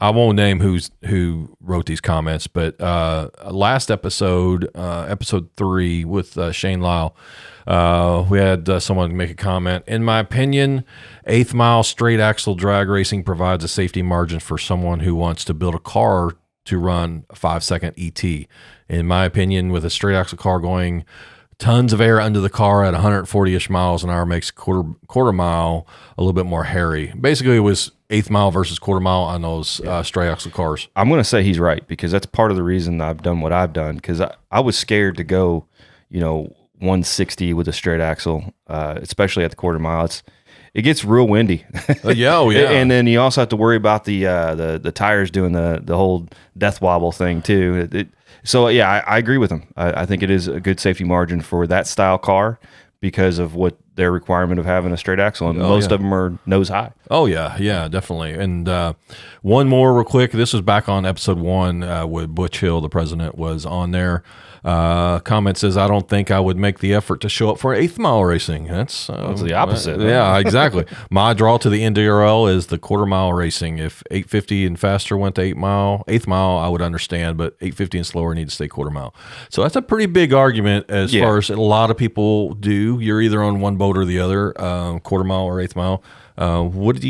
I won't name who wrote these comments, but last episode, episode 3 with Shane Lyle, we had someone make a comment. In my opinion, 8th mile straight axle drag racing provides a safety margin for someone who wants to build a car to run a 5-second ET. In my opinion, with a straight axle car going tons of air under the car at 140-ish miles an hour makes quarter mile a little bit more hairy. Basically, it was 8th mile versus quarter mile on those straight axle cars. I'm going to say he's right because that's part of the reason I've done what I've done because I was scared to go, 160 with a straight axle, especially at the quarter mile. It gets real windy. Yeah. And then you also have to worry about the tires doing the whole death wobble thing too. So yeah, I agree with him. I think it is a good safety margin for that style car because of what their requirement of having a straight axle, and most of them are nose high. Oh yeah, definitely. And one more real quick. This was back on episode 1 with Butch Hill, the president, was on there. Comment says, I don't think I would make the effort to show up for 8th mile racing. That's the opposite. Yeah, exactly. My draw to the NDRL is the quarter mile racing. If 850 and faster went to 8th mile, I would understand, but 850 and slower need to stay quarter mile. So that's a pretty big argument as far as a lot of people do. You're either on one boat or the other, quarter mile or 8th mile. What do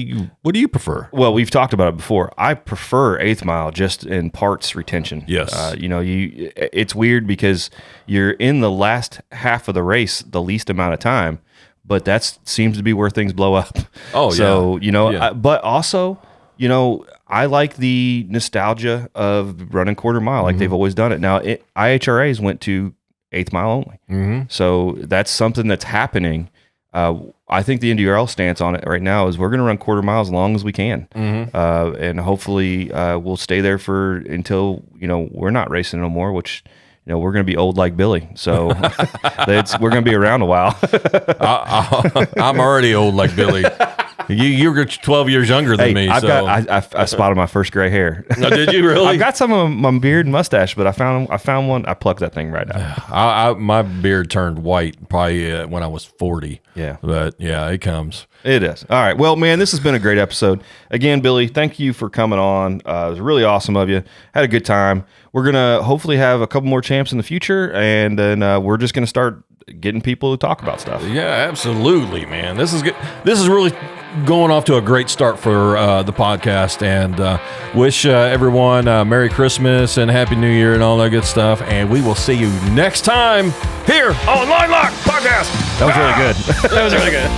you prefer? Well, we've talked about it before. I prefer 8th mile just in parts retention. Yes. It's weird because you're in the last half of the race the least amount of time, but that seems to be where things blow up. Oh, so, yeah. you know, but also, you know, I like the nostalgia of running quarter mile like they've always done it. Now, IHRAs went to 8th mile only. So that's something that's happening. I think the NDRL stance on it right now is we're going to run quarter mile as long as we can. And hopefully we'll stay there until, you know, we're not racing no more, which, you know, we're going to be old like Billy. So we're going to be around a while. I'm already old like Billy. You're 12 years younger than me. I spotted my first gray hair. No, did you really? I've got some of my beard and mustache, but I found one. I plucked that thing right out. My beard turned white probably when I was 40. Yeah. But yeah, it comes. It is. All right. Well, man, this has been a great episode. Again, Billy, thank you for coming on. It was really awesome of you. Had a good time. We're going to hopefully have a couple more champs in the future, and then we're just going to start getting people to talk about stuff. Yeah, absolutely, man. This is good. This is really going off to a great start for the podcast, and wish everyone Merry Christmas and Happy New Year and all that good stuff. And we will see you next time here on LineLocked Podcast. That was really good. That was really good.